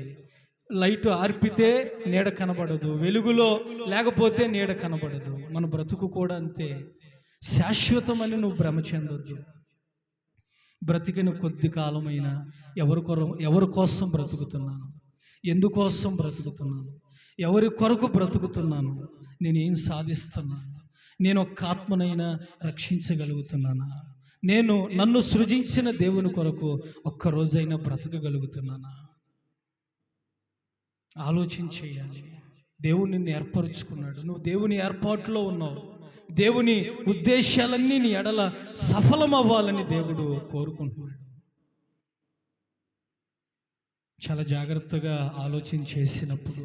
లైటు ఆర్పితే నీడ కనబడదు, వెలుగులో లేకపోతే నీడ కనబడదు. మన బ్రతుకు కూడా అంతే. శాశ్వతమని నువ్వు భ్రమ చెందొద్దు. బ్రతికిన కొద్ది కాలమైనా ఎవరి కోసం బ్రతుకుతున్నాను, ఎందుకోసం బ్రతుకుతున్నాను, ఎవరి కొరకు బ్రతుకుతున్నాను, నేనేం సాధిస్తున్నాను, నేను ఒక్క ఆత్మనైనా రక్షించగలుగుతున్నానా? నేను నన్ను సృజించిన దేవుని కొరకు ఒక్కరోజైనా బ్రతకగలుగుతున్నానా? ఆలోచించేయాలి. దేవుడు నిన్ను ఏర్పరుచుకున్నాడు. నువ్వు దేవుని ఏర్పాటులో ఉన్నావు. దేవుని ఉద్దేశాలన్నీ నీ ఎడల సఫలం అవ్వాలని దేవుడు కోరుకుంటున్నాడు. చాలా జాగ్రత్తగా ఆలోచన చేసినప్పుడు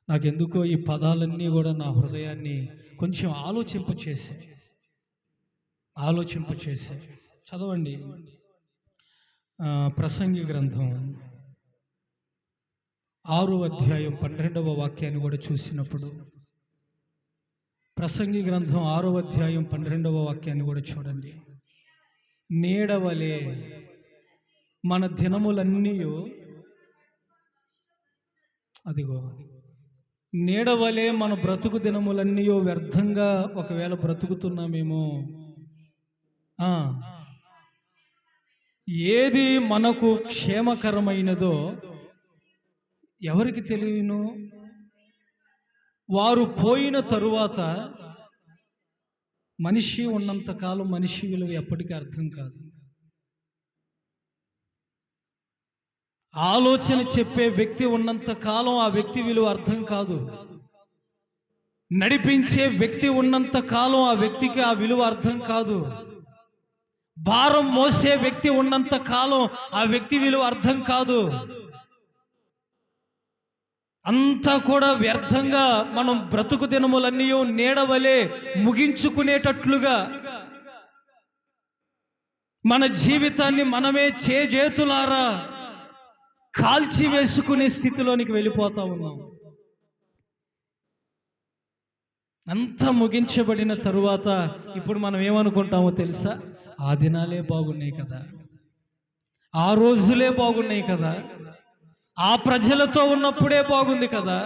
నాకెందుకో ఈ పదాలన్నీ కూడా నా హృదయాన్ని కొంచెం ఆలోచింపచేసాయి. చదవండి ప్రసంగి గ్రంథం 6వ అధ్యాయం 12వ వాక్యాన్ని కూడా చూసినప్పుడు, ప్రసంగి గ్రంథం 6వ అధ్యాయం 12వ వాక్యాన్ని కూడా చూడండి. నీడవలే మన దినములన్నీ, అదిగో నీడవలే మన బ్రతుకు దినములన్నీ వ్యర్థంగా ఒకవేళ బ్రతుకుతున్నామేమో. ఏది మనకు క్షేమకరమైనదో ఎవరికి తెలియను? వారు పోయిన తరువాత మనిషి ఉన్నంతకాలం మనిషి విలువ ఎప్పటికీ అర్థం కాదు. ఆలోచన చెప్పే వ్యక్తి ఉన్నంత కాలం ఆ వ్యక్తి విలువ అర్థం కాదు. నడిపించే వ్యక్తి ఉన్నంత కాలం ఆ వ్యక్తికి ఆ విలువ అర్థం కాదు. భారం మోసే వ్యక్తి ఉన్నంత కాలం ఆ వ్యక్తి విలువ అర్థం కాదు. అంతా కూడా వ్యర్థంగా మనం బ్రతుకు దినములన్నీ నీడవలే ముగించుకునేటట్లుగా మన జీవితాన్ని మనమే చేజేతులారా కాల్చి వేసుకునే స్థితిలోనికి వెళ్ళిపోతా ఉన్నాం. అంతా ముగించబడిన తరువాత ఇప్పుడు మనం ఏమనుకుంటామో తెలుసా? ఆ దినాలే బాగున్నాయి కదా, ఆ రోజులే బాగున్నాయి కదా, ఆ ప్రజలతో ఉన్నప్పుడే బాగుంది కదా,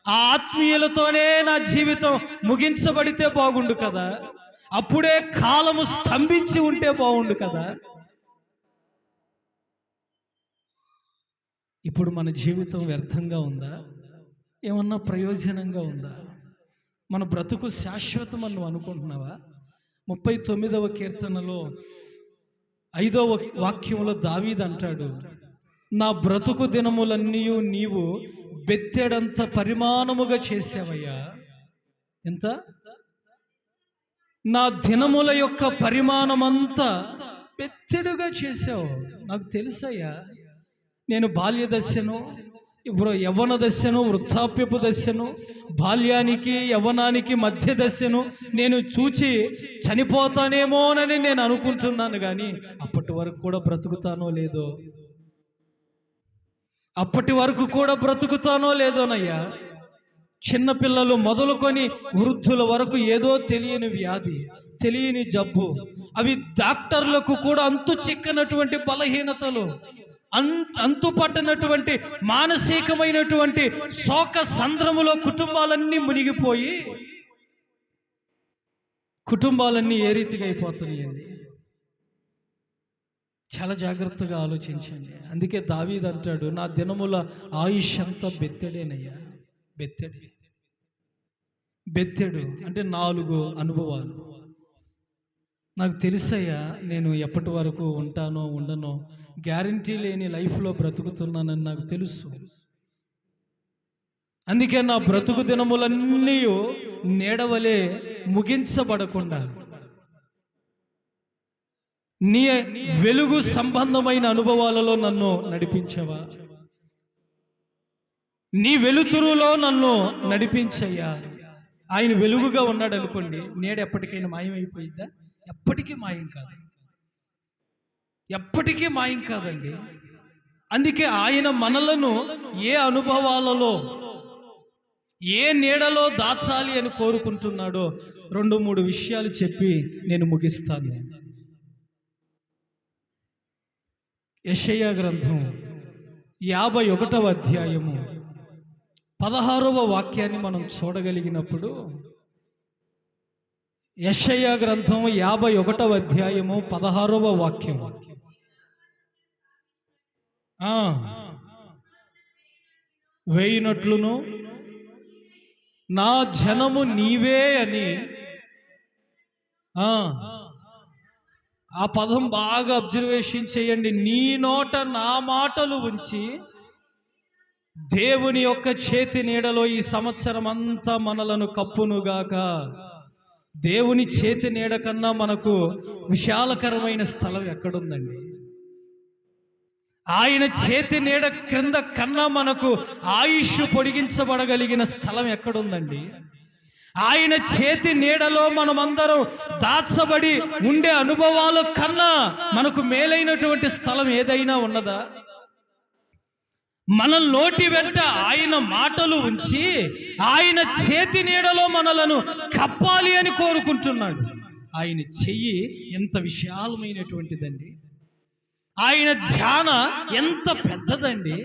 ఆ ఆత్మీయులతోనే నా జీవితం ముగించబడితే బాగుండు కదా, అప్పుడే కాలము స్తంభించి ఉంటే బాగుండు కదా. ఇప్పుడు మన జీవితం వ్యర్థంగా ఉందా? ఏమన్నా ప్రయోజనంగా ఉందా? మన బ్రతుకు శాశ్వతం అని నువ్వు అనుకుంటున్నావా? 39వ కీర్తనలో 5వ వాక్యంలో దావీదు అంటాడు, నా బ్రతుకు దినములన్నీ నీవు బెత్తెడంత పరిమాణముగా చేసావయ్యా. ఎంత? నా దినముల యొక్క పరిమాణమంతా బెత్తెడుగా చేసావు. నాకు తెలుసయ్యా, నేను బాల్య దశను, ఇప్పుడు యవ్వన దశను, వృద్ధాప్యపు దశను, బాల్యానికి యవ్వనానికి మధ్య దశను నేను చూచి చనిపోతానేమోనని నేను అనుకుంటున్నాను. కానీ అప్పటి వరకు కూడా బ్రతుకుతానో లేదో, అప్పటి వరకు కూడా బ్రతుకుతానో లేదోనయ్యా. చిన్నపిల్లలు మొదలుకొని వృద్ధుల వరకు ఏదో తెలియని వ్యాధి, తెలియని జబ్బు, అవి డాక్టర్లకు కూడా అంతు చిక్కనటువంటి బలహీనతలు, అంతు పట్టనటువంటి మానసికమైనటువంటి శోక సంద్రములో కుటుంబాలన్నీ మునిగిపోయి కుటుంబాలన్నీ ఏ రీతిగా అయిపోతున్నాయండి. చాలా జాగ్రత్తగా ఆలోచించండి. అందుకే దావీదు అంటాడు, నా దినముల ఆయుష్ అంతా బెత్తెడేనయ్యా. బెత్తెడు అంటే 4 అనుభవాలు. నాకు తెలుసయ్యా, నేను ఎప్పటి వరకు ఉంటానో ఉండనో, గ్యారంటీ లేని లైఫ్లో బ్రతుకుతున్నానని నాకు తెలుసు. అందుకే నా బ్రతుకు దినములన్నీ నీడవలే ముగించబడకుండా నీ వెలుగు సంబంధమైన అనుభవాలలో నన్ను నడిపించవా? నీ వెలుతురులో నన్ను నడిపించయ్యా. ఆయన వెలుగుగా ఉన్నాడు అనుకోండి, నీడ ఎప్పటికైనా మాయమైపోయిద్దా? ఎప్పటికీ మాయం కాదు, ఎప్పటికీ మాయం కాదండి. అందుకే ఆయన మనలను ఏ అనుభవాలలో, ఏ నీడలో దాచాలి అని కోరుకుంటున్నాడో 2-3 విషయాలు చెప్పి నేను ముగిస్తాను. యెషయా గ్రంథం 51వ అధ్యాయము 16వ వాక్యాన్ని మనం చూడగలిగినప్పుడు, యెషయా గ్రంథం 51వ అధ్యాయము 16వ వాక్యం, వేయినట్లును నా జనము నీవే అని ఆ ఆ పదం బాగా అబ్జర్వేషన్ చేయండి. నీ నోట నా మాటలు ఉంచి దేవుని యొక్క చేతి నీడలో ఈ సంవత్సరం అంతా మనలను కప్పునుగాక. దేవుని చేతి నీడ కన్నా మనకు విశాలకరమైన స్థలం ఎక్కడుందండి? ఆయన చేతి నీడ క్రింద కన్నా మనకు ఆయుష్ పొడిగించబడగలిగిన స్థలం ఎక్కడుందండి? ఆయన చేతి నీడలో మనమందరం దాచబడి ఉండే అనుభవాల కన్నా మనకు మేలైనటువంటి స్థలం ఏదైనా ఉన్నదా? మన నోటి వెంట ఆయన మాటలు ఉంచి ఆయన చేతి నీడలో మనలను కప్పాలి అని కోరుకుంటున్నాడు. ఆయన చెయ్యి ఎంత విశాలమైనటువంటిదండి! ఆయన ధ్యాన ఎంత పెద్దదండి!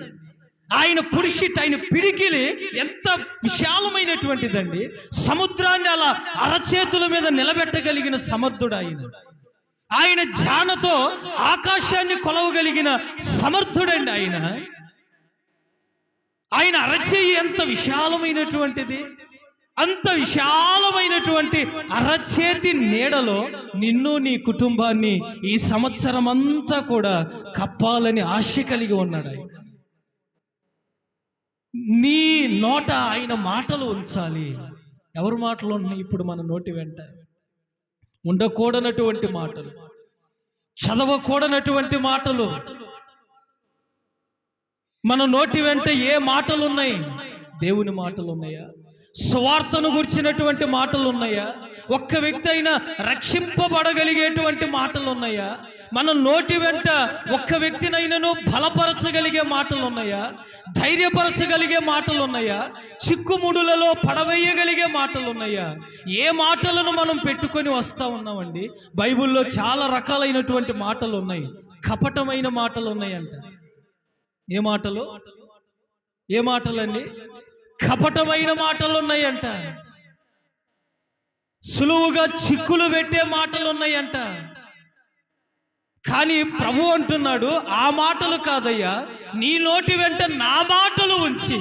ఆయన పురుషిట్, ఆయన పిడికిలి ఎంత విశాలమైనటువంటిదండి! సముద్రాన్ని అలా అరచేతుల మీద నిలబెట్టగలిగిన సమర్థుడు ఆయన. ఆయన ధ్యానతో ఆకాశాన్ని కొలవగలిగిన సమర్థుడండి ఆయన. ఆయన అరచేయి ఎంత విశాలమైనటువంటిది! అంత విశాలమైనటువంటి అరచేతి నీడలో నిన్ను నీ కుటుంబాన్ని ఈ సంవత్సరం అంతా కూడా కప్పాలని ఆశ కలిగి ఉన్నాడు ఆయన. నీ నోట ఆయన మాటలు ఉంచాలి. ఎవరి మాటలు ఉన్నాయి ఇప్పుడు మన నోటి వెంట? ఉండకూడనటువంటి మాటలు, చదవకూడనటువంటి మాటలు మన నోటి వెంట ఏ మాటలు ఉన్నాయి? దేవుని మాటలు ఉన్నాయా? సువార్తను గురించినటువంటి మాటలు ఉన్నాయా? ఒక్క వ్యక్తి అయినా రక్షింపబడగలిగేటువంటి మాటలు ఉన్నాయా? మన నోటి వెంట ఒక్క వ్యక్తినైనాను బలపరచగలిగే మాటలు ఉన్నాయా? ధైర్యపరచగలిగే మాటలు ఉన్నాయా? చిక్కుముడులలో పడవేయగలిగే మాటలు ఉన్నాయా? ఏ మాటలను మనం పెట్టుకొని వస్తూ ఉన్నామండి? బైబిల్లో చాలా రకాలైనటువంటి మాటలు ఉన్నాయి. కపటమైన మాటలు ఉన్నాయంట. ఏ మాటలు? ఏ మాటలండి? కపటమైన మాటలు ఉన్నాయంట. సులువుగా చిక్కులు పెట్టే మాటలు ఉన్నాయంట. కానీ ప్రభు అంటున్నాడు, ఆ మాటలు కాదయ్యా, నీ నోటి వెంట నా మాటలు ఉంచి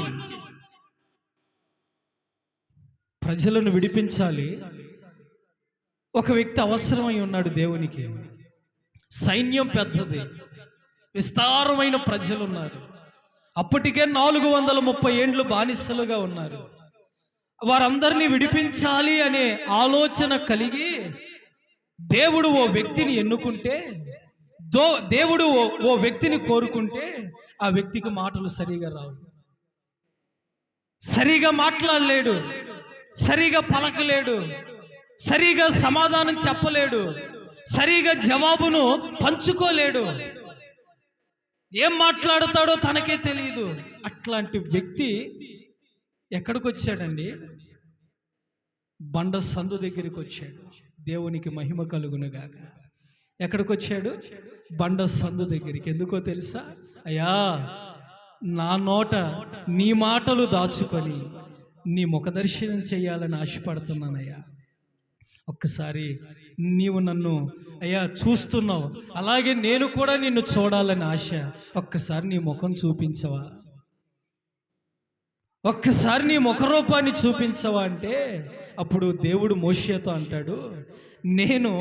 ప్రజలను విడిపించాలి. ఒక వ్యక్తి అవసరమై ఉన్నాడు దేవునికి. సైన్యం పెద్దది, విస్తారమైన ప్రజలు ఉన్నారు. అప్పటికే 430 ఏండ్లు బానిసలుగా ఉన్నారు. వారందరినీ విడిపించాలి అనే ఆలోచన కలిగి దేవుడు ఓ వ్యక్తిని ఎన్నుకుంటే, దేవుడు ఓ వ్యక్తిని కోరుకుంటే ఆ వ్యక్తికి మాటలు సరిగా రావు. సరిగా మాట్లాడలేడు, సరిగా పలకలేడు, సరిగా సమాధానం చెప్పలేడు, సరిగా జవాబును పంచుకోలేడు. ఏం మాట్లాడతాడో తనకే తెలియదు. అట్లాంటి వ్యక్తి ఎక్కడికి వచ్చాడండి? బండ సందు దగ్గరికి వచ్చాడు. దేవునికి మహిమ కలుగునుగాక. ఎక్కడికి వచ్చాడు? బండ సందు దగ్గరికి. ఎందుకో తెలుసా? అయ్యా, నా నోట నీ మాటలు దాచుకొని నీ ముఖదర్శనం చేయాలని ఆశపడుతున్నానయ్యా. ఒక్కసారి నీవు నన్ను అయ్యా చూస్తున్నావు, అలాగే నేను కూడా నిన్ను చూడాలని ఆశ. ఒక్కసారి నీ ముఖం చూపించవా? ఒక్కసారి నీ ముఖ రూపాన్ని చూపించవా అంటే అప్పుడు దేవుడు మోషేతో అంటాడు, నేను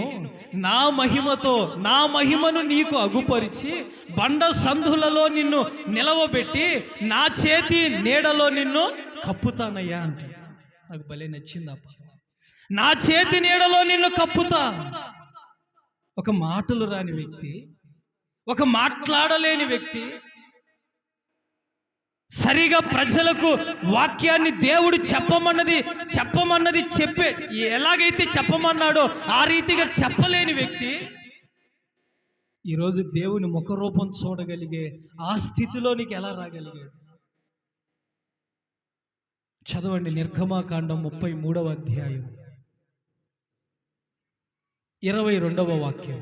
నా మహిమతో నా మహిమను నీకు అగుపరిచి బండ సందులలో నిన్ను నిలవబెట్టి నా చేతి నీడలో నిన్ను కప్పుతానయ్యా అంటాడు. నాకు భలే నచ్చిందప్ప. నా చేతి నీడలో నిన్ను కప్పుతా. ఒక మాటలు రాని వ్యక్తి, ఒక మాట్లాడలేని వ్యక్తి, సరిగా ప్రజలకు వాక్యాన్ని దేవుడు చెప్పమన్నది చెప్పే, ఎలాగైతే చెప్పమన్నాడో ఆ రీతిగా చెప్పలేని వ్యక్తి ఈరోజు దేవుని ముఖరూపం చూడగలిగే ఆ స్థితిలోనికి ఎలా రాగలిగాడు? చదవండి నిర్గమాకాండం 33వ అధ్యాయం 22వ వాక్యం.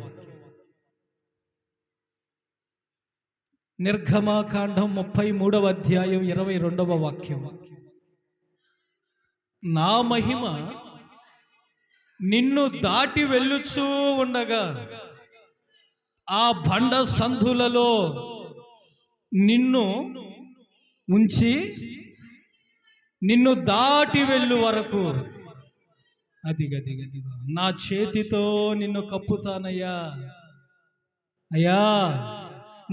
నిర్గమాకాండం 33వ అధ్యాయం 22వ వాక్యం. నా మహిమ నిన్ను దాటి వెళ్ళుచూ ఉండగా ఆ బండ సందులలో నిన్ను ఉంచి నిన్ను దాటి వెళ్ళు వరకు అదిగో నా చేతితో నిన్ను కప్పుతానయ్యా, అయ్యా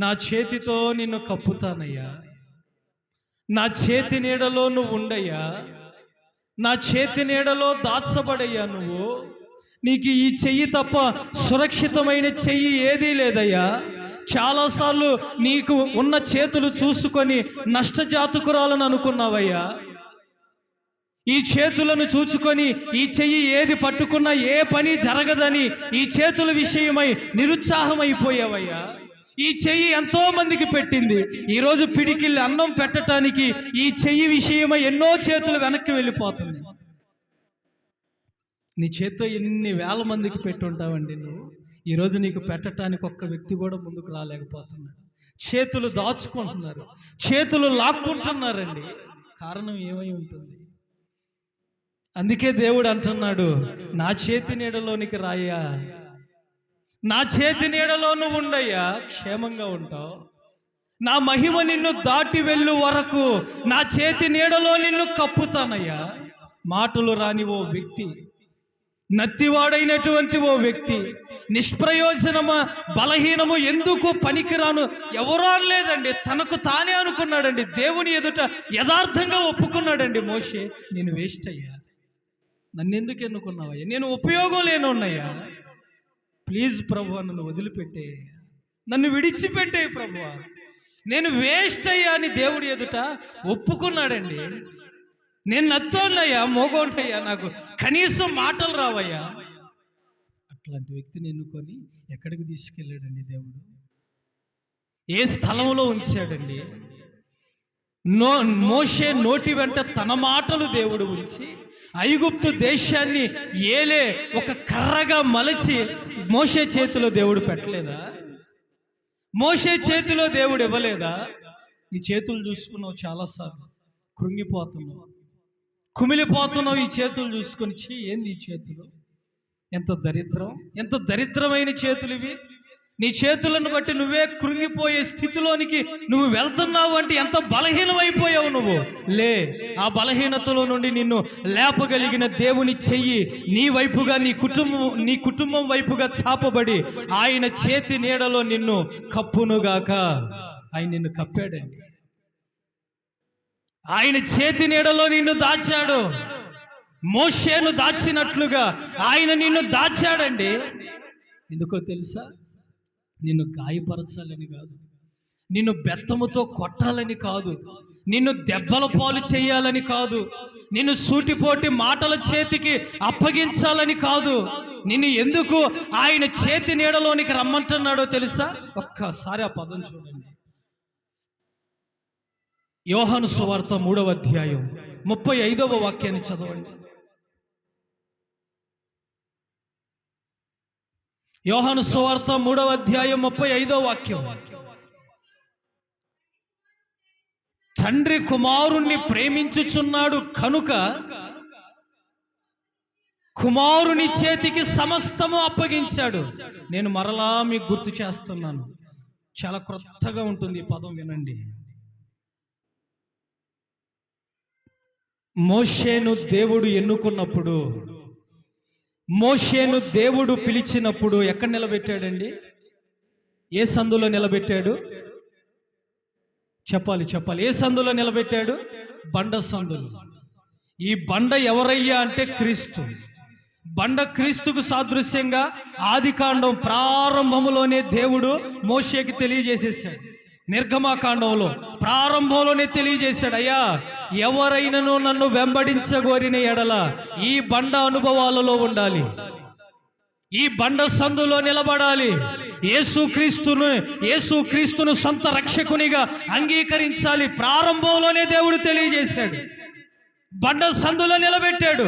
నా చేతితో నిన్ను కప్పుతానయ్యా, నా చేతి నీడలో నువ్వు ఉండయ్యా, నా చేతి నీడలో దాచబడయ్యా నువ్వు. నీకు ఈ చెయ్యి తప్ప సురక్షితమైన చెయ్యి ఏదీ లేదయ్యా. చాలాసార్లు నీకు ఉన్న చేతులు చూసుకొని నష్టజాతకురాలను అనుకున్నావయ్యా. ఈ చేతులను చూచుకొని ఈ చెయ్యి ఏది పట్టుకున్నా ఏ పని జరగదని ఈ చేతుల విషయమై నిరుత్సాహమైపోయావయ్యా. ఈ చెయ్యి ఎంతో మందికి పెట్టింది. ఈరోజు పిడికిళ్ళు అన్నం పెట్టడానికి ఈ చెయ్యి విషయమై ఎన్నో చేతులు వెనక్కి వెళ్ళిపోతుంది. నీ చేత్తో ఎన్ని వేల మందికి పెట్టుంటావండి నువ్వు. ఈరోజు నీకు పెట్టడానికి ఒక్క వ్యక్తి కూడా ముందుకు రాలేకపోతున్నాడు. చేతులు దాచుకుంటున్నారు, చేతులు లాక్కుంటున్నారండి. కారణం ఏమై ఉంటుంది? అందుకే దేవుడు అంటున్నాడు, నా చేతి నీడలోనికి రాయ్యా, నా చేతి నీడలో నువ్వు ఉండయ్యా, క్షేమంగా ఉంటావు. నా మహిమ నిన్ను దాటి వెళ్ళు వరకు నా చేతి నీడలో నిన్ను కప్పుతానయ్యా. మాటలు రాని ఓ వ్యక్తి, నత్తివాడైనటువంటి ఓ వ్యక్తి, నిష్ప్రయోజనమా బలహీనము ఎందుకు పనికిరాను ఎవరో అనలేదండి, తనకు తానే అనుకున్నాడండి. దేవుని ఎదుట యథార్థంగా ఒప్పుకున్నాడండి. మోషే, నేను వేస్ట్ అయ్యా, నన్నెందుకు ఎన్నుకున్నావయ్యా, నేను ఉపయోగం లేనున్నయ్యా, ప్లీజ్ ప్రభు నన్ను వదిలిపెట్టే, నన్ను విడిచిపెట్టే ప్రభు, నేను వేస్ట్ అయ్యా అని దేవుడి ఎదుట ఒప్పుకున్నాడండి. నేను నత్తోన్నయ్యా, మోగోన్నయ్యా, నాకు కనీసం మాటలు రావయ్యా. అట్లాంటి వ్యక్తిని ఎన్నుకొని ఎక్కడికి తీసుకెళ్ళాడండి దేవుడు? ఏ స్థలంలో ఉంచాడండి? మోషే నోటి వెంట తన మాటలు దేవుడు ఉంచి ఐగుప్తు దేశాన్ని ఏలే ఒక కర్రగా మలచి మోషే చేతిలో దేవుడు పెట్టలేదా? మోషే చేతిలో దేవుడు ఇవ్వలేదా? నీ చేతులు చూసుకున్నావు, చాలాసార్లు కృంగిపోతున్నావు, కుమిలిపోతున్నావు. ఈ చేతులు చూసుకొని ఏంది ఈ చేతులు, ఎంత దరిద్రం, ఎంత దరిద్రమైన చేతులు ఇవి. నీ చేతులను బట్టి నువ్వే కృంగిపోయే స్థితిలోనికి నువ్వు వెళ్తున్నావు అంటే ఎంత బలహీనమైపోయావు నువ్వు. లే, ఆ బలహీనతలో నుండి నిన్ను లేపగలిగిన దేవుని చెయ్యి నీ వైపుగా, నీ కుటుంబం వైపుగా చాపబడి ఆయన చేతి నీడలో నిన్ను కప్పునుగాక. ఆయన నిన్ను కప్పాడండి, ఆయన చేతి నీడలో నిన్ను దాచాడు. మోషేను దాచినట్లుగా ఆయన నిన్ను దాచాడండి. ఎందుకో తెలుసా? నిన్ను గాయపరచాలని కాదు, నిన్ను బెత్తముతో కొట్టాలని కాదు, నిన్ను దెబ్బల పాలు చేయాలని కాదు, నిన్ను సూటిపోటి మాటల చేతికి అప్పగించాలని కాదు. నిన్ను ఎందుకు ఆయన చేతి నీడలోనికి రమ్మంటున్నాడో తెలుసా? ఒక్కసారి ఆ పదం చూడండి. యోహాను సువార్త 3వ అధ్యాయం 35వ వాక్యాన్ని చదవండి. యోహాను సువార్త 3వ అధ్యాయం 35వ వాక్యం. తండ్రి కుమారుణ్ణి ప్రేమించుచున్నాడు కనుక కుమారుని చేతికి సమస్తము అప్పగించాడు. నేను మరలా మీకు గుర్తు చేస్తున్నాను, చాలా క్రొత్తగా ఉంటుంది ఈ పదం, వినండి. మోషేను దేవుడు ఎన్నుకున్నప్పుడు, మోషేను దేవుడు పిలిచినప్పుడు ఎక్కడ నిలబెట్టాడండి? ఏ సందులో నిలబెట్టాడు? చెప్పాలి. ఏ సందులో నిలబెట్టాడు? బండ సందులు. ఈ బండ ఎవరయ్యా అంటే క్రీస్తు. బండ క్రీస్తుకు సాదృశ్యంగా ఆదికాండం ప్రారంభములోనే దేవుడు మోషేకి తెలియజేసేసాడు. నిర్గమాకాండంలో ప్రారంభంలోనే తెలియజేశాడు, అయ్యా ఎవరైనాను నన్ను వెంబడించగోరిన ఎడల ఈ బండ అనుభవాలలో ఉండాలి, ఈ బండ సందులో నిలబడాలి, యేసుక్రీస్తును సొంత రక్షకునిగా అంగీకరించాలి. ప్రారంభంలోనే దేవుడు తెలియజేశాడు, బండ సందులో నిలబెట్టాడు,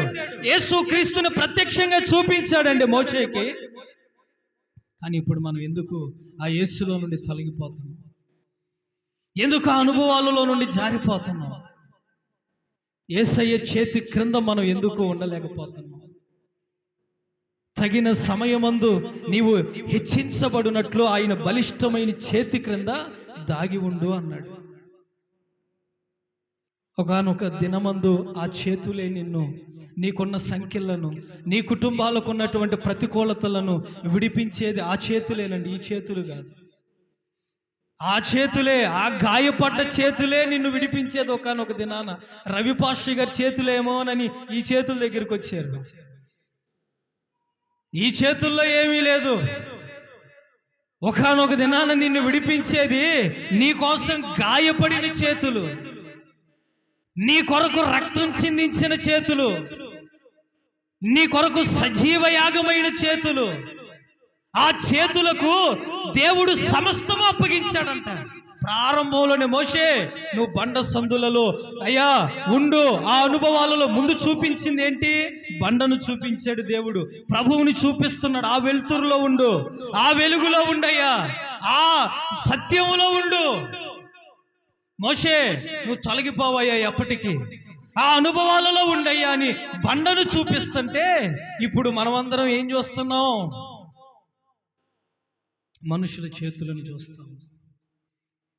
యేసుక్రీస్తును ప్రత్యక్షంగా చూపించాడండి మోషేకి. కానీ ఇప్పుడు మనం ఎందుకు ఆ యేసులో నుండి తొలగిపోతున్నాం? ఎందుకు ఆ అనుభవాలలో నుండి జారిపోతున్నాం? యేసయ్య చేతి క్రింద మనం ఎందుకు ఉండలేకపోతున్నాం? తగిన సమయమందు నీవు హెచ్చించబడినట్లు ఆయన బలిష్టమైన చేతి క్రింద దాగి ఉండు అన్నాడు. ఒకానొక దినమందు ఆ చేతులే నిన్ను నీకున్న సంఖ్యలను, నీ కుటుంబాలకు ఉన్నటువంటి ప్రతికూలతలను విడిపించేది ఆ చేతులేనండి, ఈ చేతులు కాదు. ఆ చేతులే, ఆ గాయపడ్డ చేతులే నిన్ను విడిపించేది. ఒకానొక దినాన రవి పాస్టర్ గారి చేతులేమోనని ఈ చేతుల దగ్గరికి వచ్చారు. ఈ చేతుల్లో ఏమీ లేదు. ఒకానొక దినాన నిన్ను విడిపించేది నీ కోసం గాయపడిన చేతులు, నీ కొరకు రక్తం చిందించిన చేతులు, నీ కొరకు సజీవ యాగమైన చేతులు. ఆ చేతులకు దేవుడు సమస్తము అప్పగించాడంట. ప్రారంభంలోనే మోషే, నువ్వు బండ సందులలో అయ్యా ఉండు. ఆ అనుభవాలలో ముందు చూపించింది ఏంటి? బండను చూపించాడు దేవుడు. ప్రభువుని చూపిస్తున్నాడు. ఆ వెలుతురులో ఉండు, ఆ వెలుగులో ఉండయ్యా, ఆ సత్యములో ఉండు. మోషే, నువ్వు తొలగిపోవయ్యా ఎప్పటికీ, ఆ అనుభవాలలో ఉండయ్యా అని బండను చూపిస్తుంటే, ఇప్పుడు మనమందరం ఏం చూస్తున్నాం? మనుషుల చేతులను చూస్తాం.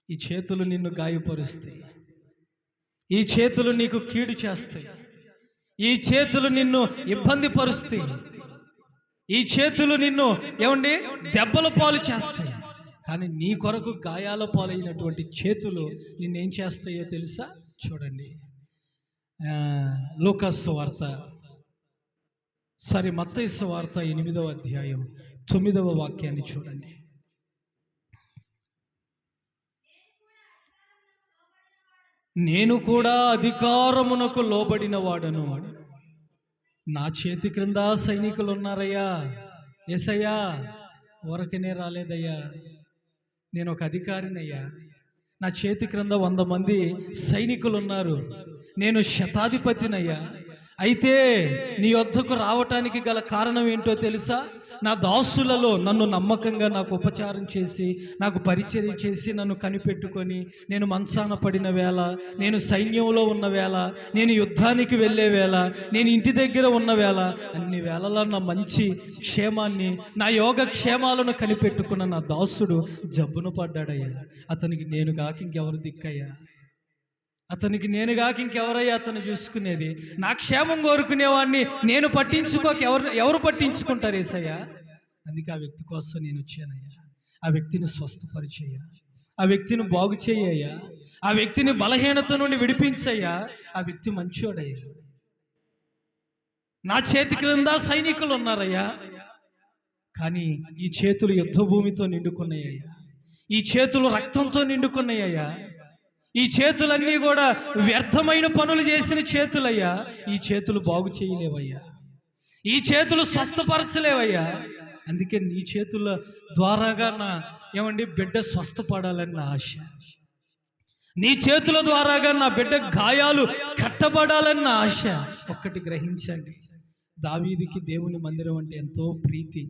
ఈ చేతులు నిన్ను గాయపరుస్తాయి, ఈ చేతులు నీకు కీడు చేస్తాయి, ఈ చేతులు నిన్ను ఇబ్బంది పరుస్తాయి, ఈ చేతులు నిన్ను ఏమండి దెబ్బల పాలు చేస్తాయి. కానీ నీ కొరకు గాయాల పాలైనటువంటి చేతులు నిన్నేం చేస్తాయో తెలుసా? చూడండి, మత్తయి సువార్త 8వ అధ్యాయం 9వ వాక్యాన్ని చూడండి. నేను కూడా అధికారమునకు లోబడిన వాడను, నా చేతి క్రింద సైనికులు ఉన్నారయ్యా. యేసయ్యా, ఊరకనే రాలేదయ్యా, నేను ఒక అధికారినయ్యా. నా చేతి క్రింద 100 మంది సైనికులు ఉన్నారు. నేను శతాధిపతినయ్యా. అయితే నీ వద్దకు రావటానికి గల కారణం ఏంటో తెలుసా? నా దాసులలో నన్ను నమ్మకంగా నాకు ఉపచారం చేసి, నాకు పరిచర్య చేసి, నన్ను కనిపెట్టుకొని, నేను మంచాన పడిన వేళ, నేను సైన్యంలో ఉన్న వేళ, నేను యుద్ధానికి వెళ్ళే వేళ, నేను ఇంటి దగ్గర ఉన్న వేళ, అన్ని వేళలా నా మంచి క్షేమాన్ని, నా యోగ క్షేమాలను కనిపెట్టుకున్న నా దాసుడు జబ్బున పడ్డాడయ్యా. అతనికి నేను కాక ఇంకెవరు దిక్కయ్యా? అతనికి నేను కాక ఇంకెవరయ్యా అతను చూసుకునేది? నా క్షేమం కోరుకునేవాడిని నేను పట్టించుకోక ఎవరు పట్టించుకుంటారు యేసయ్యా? అందుకే ఆ వ్యక్తి కోసం నేను వచ్చానయ్యా. ఆ వ్యక్తిని స్వస్థపరిచయ్యా, ఆ వ్యక్తిని బాగు చేయయ్యా, ఆ వ్యక్తిని బలహీనత నుండి విడిపించయ్యా. ఆ వ్యక్తి మంచోడయ్యా. నా చేతి క్రింద సైనికులు ఉన్నారయ్యా, కానీ ఈ చేతులు యుద్ధ భూమితో నిండుకున్నాయ్యా, ఈ చేతులు రక్తంతో నిండుకున్నాయ్యా, ఈ చేతులన్నీ కూడా వ్యర్థమైన పనులు చేసిన చేతులయ్యా. ఈ చేతులు బాగు చేయలేవయ్యా, ఈ చేతులు స్వస్థపరచలేవయ్యా. అందుకే నీ చేతుల ద్వారాగా నా బిడ్డ స్వస్థపడాలని నా ఆశ. నీ చేతుల ద్వారాగా నా బిడ్డ గాయాలు కట్టబడాలని నా ఆశ. ఒక్కటి గ్రహించండి, దావీదుకి దేవుని మందిరం అంటే ఎంతో ప్రీతి.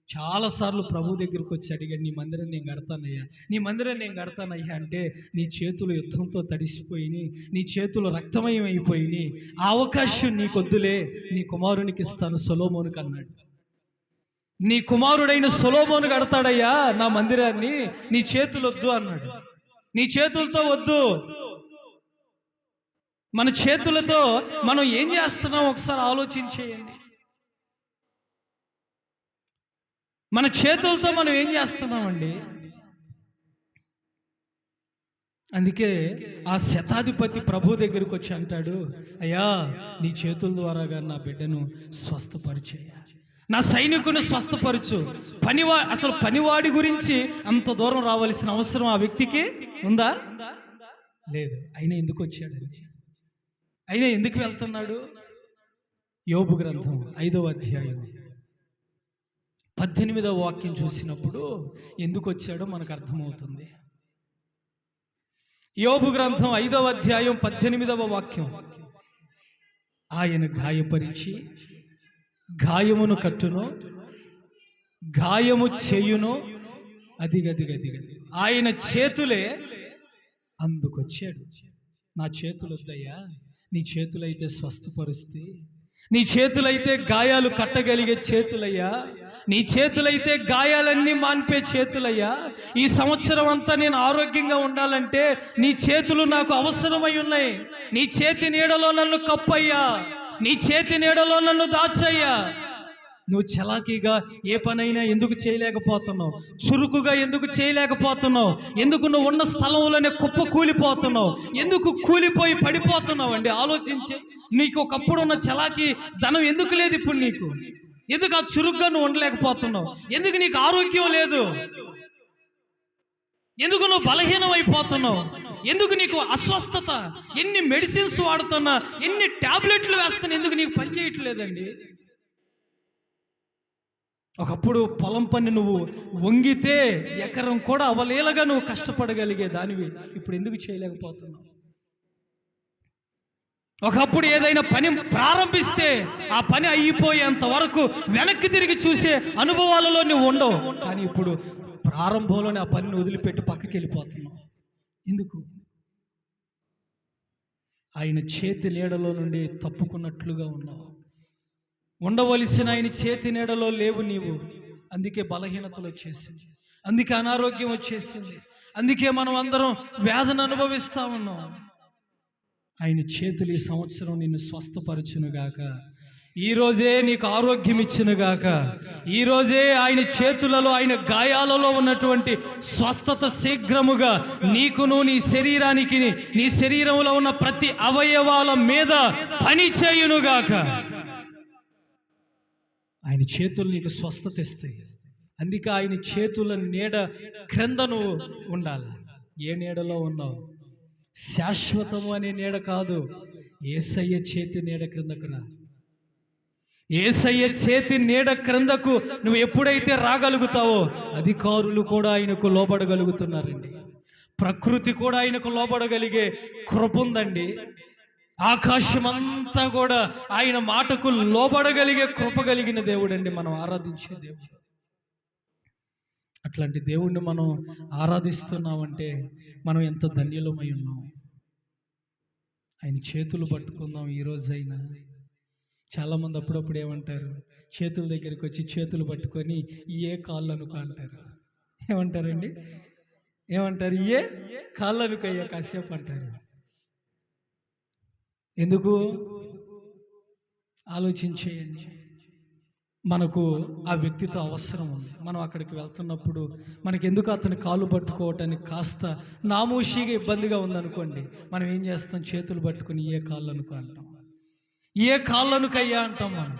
చాలాసార్లు ప్రభు దగ్గరికి వచ్చి అడిగాడు, నీ మందిరం నేను కడతానయ్యా, నీ మందిరం నేను కడతానయ్యా అంటే, నీ చేతులు యుద్ధంతో తడిసిపోయి, నీ చేతులు రక్తమయం అయిపోయి, ఆ అవకాశం నీకొద్దులే, నీ కుమారునికి ఇస్తాను సొలొమోనుకు అన్నాడు. నీ కుమారుడైన సొలొమోను కడతాడయ్యా నా మందిరాన్ని, నీ చేతులు వద్దు అన్నాడు. నీ చేతులతో వద్దు. మన చేతులతో మనం ఏం చేస్తున్నాం ఒకసారి ఆలోచించేయండి. మన చేతులతో మనం ఏం చేస్తున్నామండి? అందుకే ఆ శతాధిపతి ప్రభు దగ్గరికి వచ్చి అంటాడు, అయ్యా నీ చేతుల ద్వారాగా నా బిడ్డను స్వస్థపరిచేయ, నా సైనికుని స్వస్థపరచు. అసలు పనివాడి గురించి అంత దూరం రావాల్సిన అవసరం ఆ వ్యక్తికి ఉందా? లేదు. అయినా ఎందుకు వచ్చాడండి? అయినా ఎందుకు వెళ్తున్నాడు? యోబు గ్రంథం 5వ అధ్యాయం 18వ వాక్యం చూసినప్పుడు ఎందుకు వచ్చాడో మనకు అర్థమవుతుంది. యోబు గ్రంథం 5వ అధ్యాయం 18వ వాక్యం, ఆయన గాయపరిచి గాయమును కట్టును, గాయము చేయును, అదిగదిగదిగది ఆయన చేతులే అందుకొచ్చాడు. నా చేతులు వద్దయ్యా, నీ చేతులైతే స్వస్థపరుస్తే, నీ చేతులైతే గాయాలు కట్టగలిగే చేతులయ్యా, నీ చేతులైతే గాయాలన్నీ మాన్పే చేతులయ్యా. ఈ సంవత్సరం అంతా నేను ఆరోగ్యంగా ఉండాలంటే నీ చేతులు నాకు అవసరమై ఉన్నాయి. నీ చేతి నీడలో నన్ను కప్పయ్యా, నీ చేతి నీడలో నన్ను దాచయ్యా. నువ్వు చలాకీగా ఏ పనైనా ఎందుకు చేయలేకపోతున్నావు? చురుకుగా ఎందుకు చేయలేకపోతున్నావు? ఎందుకు నువ్వు ఉన్న స్థలంలోనే కుప్ప కూలిపోతున్నావు? ఎందుకు కూలిపోయి పడిపోతున్నావు అండి? ఆలోచించి. నీకు ఒకప్పుడు ఉన్న చలాకీ ధనం ఎందుకు లేదు ఇప్పుడు నీకు? ఎందుకు ఆ చురుగ్గా నువ్వు ఉండలేకపోతున్నావు? ఎందుకు నీకు ఆరోగ్యం లేదు? ఎందుకు నువ్వు బలహీనం అయిపోతున్నావు? ఎందుకు నీకు అస్వస్థత? ఎన్ని మెడిసిన్స్ వాడుతున్నా, ఎన్ని టాబ్లెట్లు వేస్తున్నా, ఎందుకు నీకు పని చేయట్లేదండి? ఒకప్పుడు పొలం పని నువ్వు వంగితే ఎకరం కూడా అవలేలగా నువ్వు కష్టపడగలిగే దానివి, ఇప్పుడు ఎందుకు చేయలేకపోతున్నావు? ఒకప్పుడు ఏదైనా పని ప్రారంభిస్తే ఆ పని అయిపోయేంత వరకు వెనక్కి తిరిగి చూసే అనుభవాలలో నువ్వు ఉండవు. కానీ ఇప్పుడు ప్రారంభంలోనే ఆ పనిని వదిలిపెట్టి పక్కకి వెళ్ళిపోతున్నావు. ఎందుకు? ఆయన చేతి నీడలో నుండి తప్పుకున్నట్లుగా ఉన్నావు. ఉండవలసిన ఆయన చేతి నీడలో లేవు నీవు. అందుకే బలహీనతలు వచ్చేసింది, అందుకే అనారోగ్యం వచ్చేసింది, అందుకే మనం అందరం వేదన అనుభవిస్తా ఉన్నాం. ఆయన చేతులు ఈ సంవత్సరం నిన్ను స్వస్థపరచునుగాక. ఈరోజే నీకు ఆరోగ్యం ఇచ్చునుగాక. ఈరోజే ఆయన చేతులలో, ఆయన గాయాలలో ఉన్నటువంటి స్వస్థత శీఘ్రముగా నీకును, నీ శరీరానికి, నీ శరీరంలో ఉన్న ప్రతి అవయవాల మీద పని చేయునుగాక. ఆయన చేతులు నీకు స్వస్థత ఇస్తాయి. అందుకే ఆయన చేతుల నీడ క్రింద నువ్వు ఉండాలి. ఏ నీడలో ఉన్నావు? శాశ్వతము అనే నీడ కాదు, యేసయ్య చేతి నీడ క్రిందకు రా. యేసయ్య చేతి నీడ క్రిందకు నువ్వు ఎప్పుడైతే రాగలుగుతావో అధికారులు కూడా ఆయనకు లోబడగలుగుతున్నారండి. ప్రకృతి కూడా ఆయనకు లోబడగలిగే కృప ఉందండి. ఆకాశమంతా కూడా ఆయన మాటకు లోబడగలిగే కృప కలిగిన దేవుడు అండి మనం ఆరాధించే దేవుడు. అట్లాంటి దేవుణ్ణి మనం ఆరాధిస్తున్నామంటే మనం ఎంత ధన్యులమై ఉన్నాం. ఆయన చేతులు పట్టుకుందాం ఈరోజైనా. చాలామంది అప్పుడప్పుడు ఏమంటారు, చేతుల దగ్గరికి వచ్చి చేతులు పట్టుకొని ఏ కాళ్ళు అనుకో అంటారు. ఏమంటారండి? ఏమంటారు? ఏ కాళ్ళు అనుకయ్యా కాసేపు అంటారు. ఎందుకు? ఆలోచించేయండి. మనకు ఆ వ్యక్తితో అవసరం ఉంది. మనం అక్కడికి వెళ్తున్నప్పుడు మనకి ఎందుకు అతని కాలు పట్టుకోవటానికి కాస్త నామూషిగా ఇబ్బందిగా ఉందనుకోండి, మనం ఏం చేస్తాం? చేతులు పట్టుకుని ఏ కాళ్ళు అనుకో అంటాం. ఏ కాళ్ళనుకయ్యా అంటాం మనం.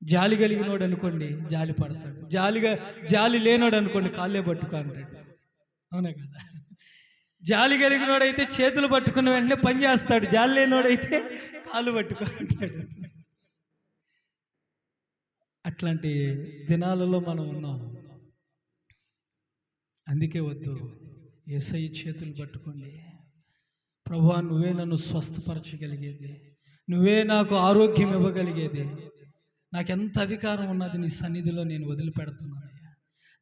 జాలి కలిగినోడు అనుకోండి జాలి పడతాడు, జాలి లేనోడు అనుకోండి కాళ్ళే పట్టుకో అంటాడు. అవునా కదా? జాలి కలిగినోడైతే చేతులు పట్టుకున్న వెంటనే పని చేస్తాడు, జాలి లేనోడైతే కాళ్ళు పట్టుకో అంటాడు. అట్లాంటి దినాలలో మనం ఉన్నాం. అందుకే వద్దు, యేసయ్య చేతులు పట్టుకోండి. ప్రభువా, నువ్వే నన్ను స్వస్థపరచగలిగేది, నువ్వే నాకు ఆరోగ్యం ఇవ్వగలిగేది. నాకెంత అధికారం ఉన్నది నీ సన్నిధిలో నేను వదిలిపెడుతున్నానయ్యా.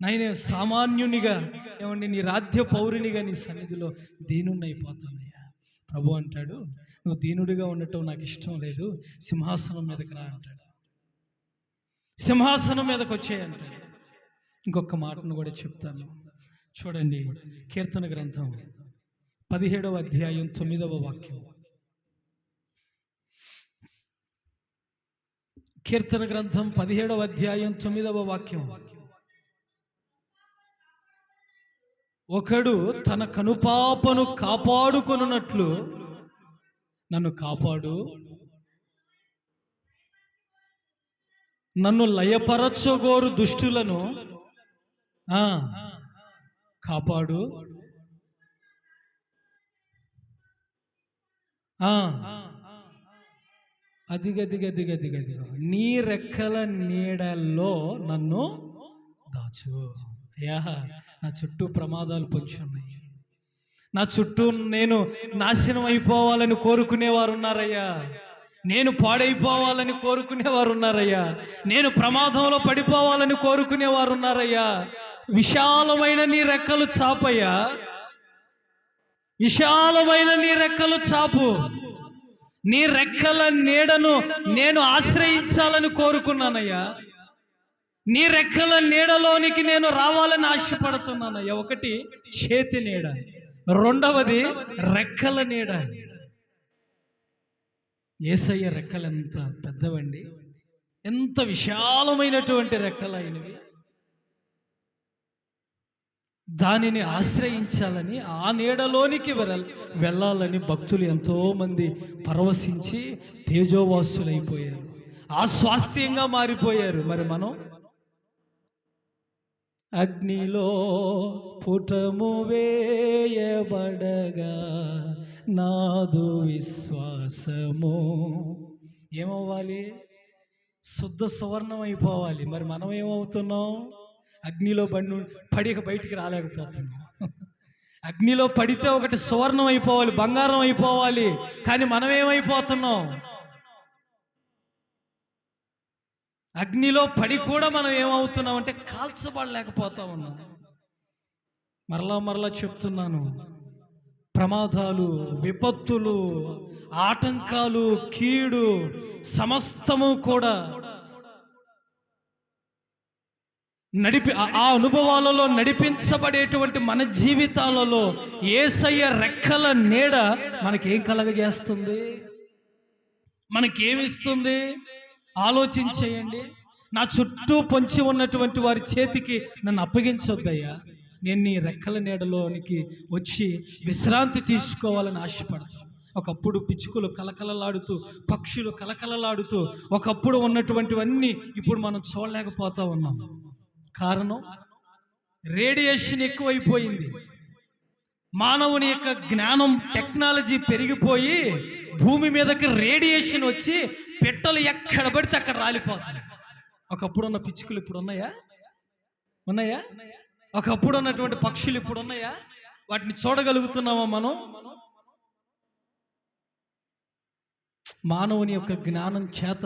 నేను సామాన్యునిగా, ఏమండి, నీ రాజ్య పౌరునిగా నీ సన్నిధిలో దీనున్నైపోతానయ్యా. ప్రభు అంటాడు, నువ్వు దీనుడిగా ఉండటం నాకు ఇష్టం లేదు, సింహాసనం మీదకి రా అంటాడు. సింహాసనం మీదకి వచ్చేయంటాడు. ఇంకొక మాటను కూడా చెప్తాను చూడండి. కీర్తన గ్రంథం 17వ అధ్యాయం 9వ వాక్యం. కీర్తన గ్రంథం 17వ అధ్యాయం 9వ వాక్యం. ఒకడు తన కనుపాపను కాపాడుకొనున్నట్లు నన్ను కాపాడు, నన్ను లయపరచగోరు దుష్టులను కాపాడు. అదిగదిగదిగదిగదిగో నీ రెక్కల నీడల్లో నన్ను దాచు. అయ్యా, నా చుట్టూ ప్రమాదాలు పొంచి ఉన్నాయి. నా చుట్టూ నేను నాశనం అయిపోవాలని కోరుకునేవారు ఉన్నారయ్యా. నేను పాడైపోవాలని కోరుకునేవారు ఉన్నారయ్యా. నేను ప్రమాదంలో పడిపోవాలని కోరుకునేవారు ఉన్నారయ్యా. విశాలమైన నీ రెక్కలు చాపయ్యా, విశాలమైన నీ రెక్కలు చాపు. నీ రెక్కల నీడను నేను ఆశ్రయించాలని కోరుకున్నానయ్యా. నీ రెక్కల నీడలోనికి నేను రావాలని ఆశపడుతున్నానయ్యా. ఒకటి చేతి నీడ, రెండవది రెక్కల నీడ. యేసయ్య రెక్కలు ఎంత పెద్దవండి, ఎంత విశాలమైనటువంటి రెక్కలు అయినవి. దానిని ఆశ్రయించాలని, ఆ నీడలోనికి వెళ్ళాలని భక్తులు ఎంతోమంది పరవశించి తేజోవాసులైపోయారు, ఆ స్వాస్థ్యంగా మారిపోయారు. మరి మనం అగ్నిలో పుటము వేయబడగా నాదు విశ్వాసము ఏమవ్వాలి? శుద్ధ సువర్ణం అయిపోవాలి. మరి మనం ఏమవుతున్నాం? అగ్నిలో పడి బయటికి రాలేకపోతున్నాం. అగ్నిలో పడితే ఒకటి సువర్ణం అయిపోవాలి, బంగారం అయిపోవాలి. కానీ మనం ఏమైపోతున్నాం? అగ్నిలో పడి కూడా మనం ఏమవుతున్నాం అంటే కాల్చబడలేకపోతా ఉన్నాం. మరలా చెప్తున్నాను, ప్రమాదాలు, విపత్తులు, ఆటంకాలు, కీడు సమస్తము కూడా ఆ అనుభవాలలో నడిపించబడేటువంటి మన జీవితాలలో యేసయ్య రెక్కల నీడ మనకేం కలగజేస్తుంది? మనకేమిస్తుంది? ఆలోచించేయండి. నా చుట్టూ పొంచి ఉన్నటువంటి వారి చేతికి నన్ను అప్పగించొద్దయ్యా, నేను నీ రెక్కల నీడలోనికి వచ్చి విశ్రాంతి తీసుకోవాలని ఆశపడతాను. ఒకప్పుడు పిచ్చుకలు కలకలలాడుతూ, పక్షులు కలకలలాడుతూ ఒకప్పుడు ఉన్నటువంటివన్నీ ఇప్పుడు మనం చూడలేకపోతా ఉన్నాం. కారణం రేడియేషన్ ఎక్కువైపోయింది. మానవుని యొక్క జ్ఞానం, టెక్నాలజీ పెరిగిపోయి భూమి మీదకి రేడియేషన్ వచ్చి పెట్టలు ఎక్కడ పడితే అక్కడ రాలిపోతాయి. ఒకప్పుడు ఉన్న పిచ్చుకలు ఇప్పుడు ఉన్నాయా? ఒకప్పుడు ఉన్నటువంటి పక్షులు ఇప్పుడు ఉన్నాయా? వాటిని చూడగలుగుతున్నామా మనం? మానవుని యొక్క జ్ఞానం చేత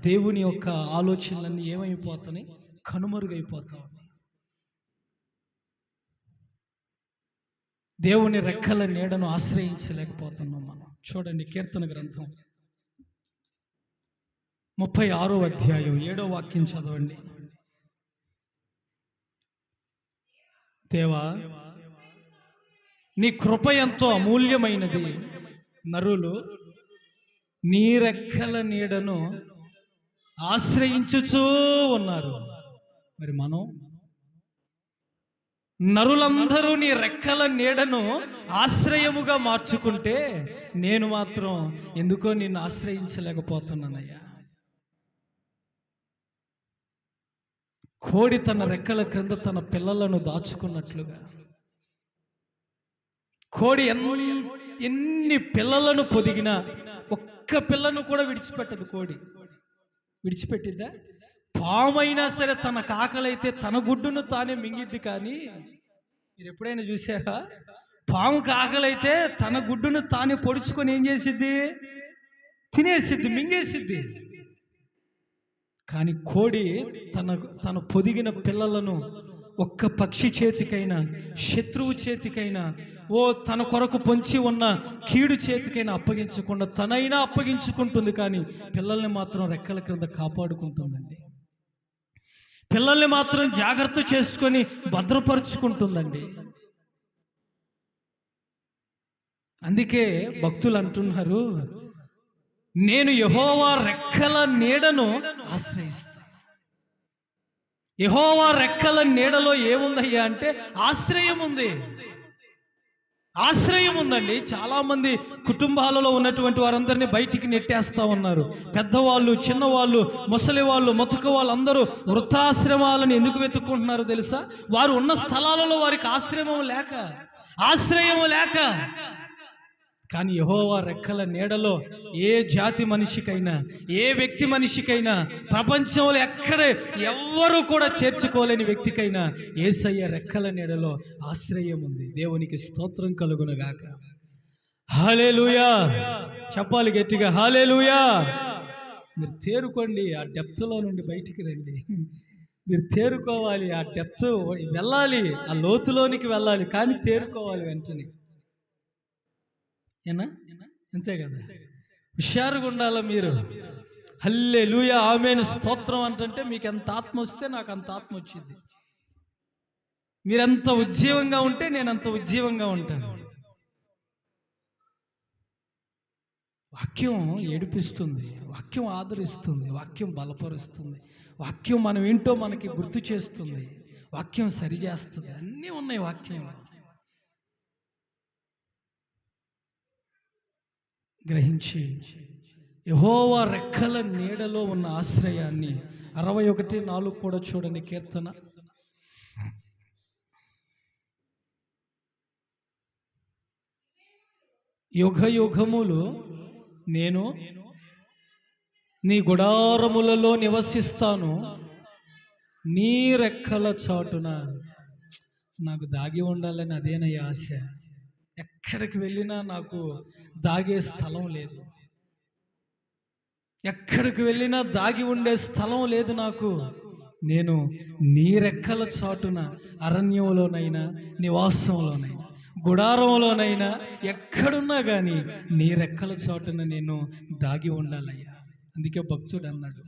దేవుని యొక్క ఆలోచనలన్నీ ఏమైపోతాయి? కనుమరుగైపోతాయి. దేవుని రెక్కల నీడను ఆశ్రయించలేకపోతున్నాం మనం. చూడండి, కీర్తన గ్రంథం 36వ అధ్యాయం 7వ వాక్యం చదవండి. దేవా, నీ కృప ఎంతో అమూల్యమైనది, నరులు నీ రెక్కల నీడను ఆశ్రయించుచూ ఉన్నారు. మరి మనం నరులందరూ నీ రెక్కల నీడను ఆశ్రయముగా మార్చుకుంటే నేను మాత్రం ఎందుకో నిన్ను ఆశ్రయించలేకపోతున్నానయ్యా. కోడి తన రెక్కల క్రింద తన పిల్లలను దాచుకున్నట్లుగా, కోడి ఎన్ని పిల్లలను పొదిగినా ఒక్క పిల్లను కూడా విడిచిపెట్టదు. కోడి విడిచిపెట్టిద్దా? పామైనా సరే తన కాకలైతే తన గుడ్డును తానే మింగిద్ది. కానీ మీరు ఎప్పుడైనా చూసారా? పాము కాకలైతే తన గుడ్డును తానే పొడుచుకొని ఏం చేసిద్ది? తినేసిద్ది, మింగేసిద్ది. కానీ కోడి తన పొదిగిన పిల్లలను ఒక్క పక్షి చేతికైనా, శత్రువు చేతికైనా, తన కొరకు పొంచి ఉన్న కీడు చేతికైనా అప్పగించకుండా తనైనా అప్పగించుకుంటుంది. కానీ పిల్లల్ని మాత్రం రెక్కల క్రింద కాపాడుకుంటుందండి. పిల్లల్ని మాత్రం జాగ్రత్త చేసుకొని భద్రపరుచుకుంటుందండి. అందుకే భక్తులు అంటున్నారు, నేను యెహోవా రెక్కల నీడను ఆశ్రయిస్తాను. యెహోవా రెక్కల నీడలో ఏముందయ్యా అంటే ఆశ్రయం ఉంది. ఆశ్రయం ఉందండి. చాలామంది కుటుంబాలలో ఉన్నటువంటి వారందరినీ బయటికి నెట్టేస్తూ ఉన్నారు. పెద్దవాళ్ళు, చిన్నవాళ్ళు, ముసలి వాళ్ళు, మొతక వాళ్ళు అందరూ వృద్ధాశ్రమాలను ఎందుకు వెతుక్కుంటున్నారు తెలుసా? వారు ఉన్న స్థలాలలో వారికి ఆశ్రయం లేక. కానీ యెహోవా రెక్కల నీడలో ఏ జాతి మనిషికైనా, ఏ వ్యక్తి మనిషికైనా, ప్రపంచంలో ఎవ్వరూ కూడా చేర్చుకోలేని వ్యక్తికైనా యేసయ్య రెక్కల నీడలో ఆశ్రయం ఉంది. దేవునికి స్తోత్రం కలుగునుగాక. హల్లెలూయా చెప్పాలి గట్టిగా, హల్లెలూయా. మీరు తేరుకోండి, ఆ డెప్త్లో నుండి బయటికి రండి. మీరు తేరుకోవాలి, ఆ డెప్త్ వెళ్ళాలి, ఆ లోతులోనికి వెళ్ళాలి. కానీ తేరుకోవాలి వెంటనే. అంతే కదా? హుషారుగా ఉండాలా మీరు. హల్లెలూయా, ఆమేన్, స్తోత్రం అంటే మీకు ఎంత ఆత్మ వస్తే నాకు అంత ఆత్మ వచ్చింది. మీరెంత ఉజ్జీవంగా ఉంటే నేను అంత ఉజ్జీవంగా ఉంటాను. వాక్యం ఏడిపిస్తుంది, వాక్యం ఆదరిస్తుంది, వాక్యం బలపరుస్తుంది, వాక్యం మనం ఏంటో మనకి గుర్తు చేస్తుంది, వాక్యం సరిచేస్తుంది. అన్నీ ఉన్నాయి వాక్యంలో. గ్రహించి యెహోవా రెక్కల నీడలో ఉన్న ఆశ్రయాన్ని 61:4 కూడా చూడండి కీర్తన. యుగ యుగములు నేను నీ గుడారములలో నివసిస్తాను, నీ రెక్కల చాటున. నాకు దాగి ఉండాలని అదేనయ్య ఆశ. ఎక్కడికి వెళ్ళినా నాకు దాగే స్థలం లేదు, ఎక్కడికి వెళ్ళినా దాగి ఉండే స్థలం లేదు నాకు. నేను నీ రెక్కల చాటున అరణ్యంలోనైనా, నివాసంలోనైనా, గుడారంలోనైనా, ఎక్కడున్నా కానీ నీ రెక్కల చాటున నేను దాగి ఉండాలయ్యా. అందుకే భక్తుడు అన్నాడు,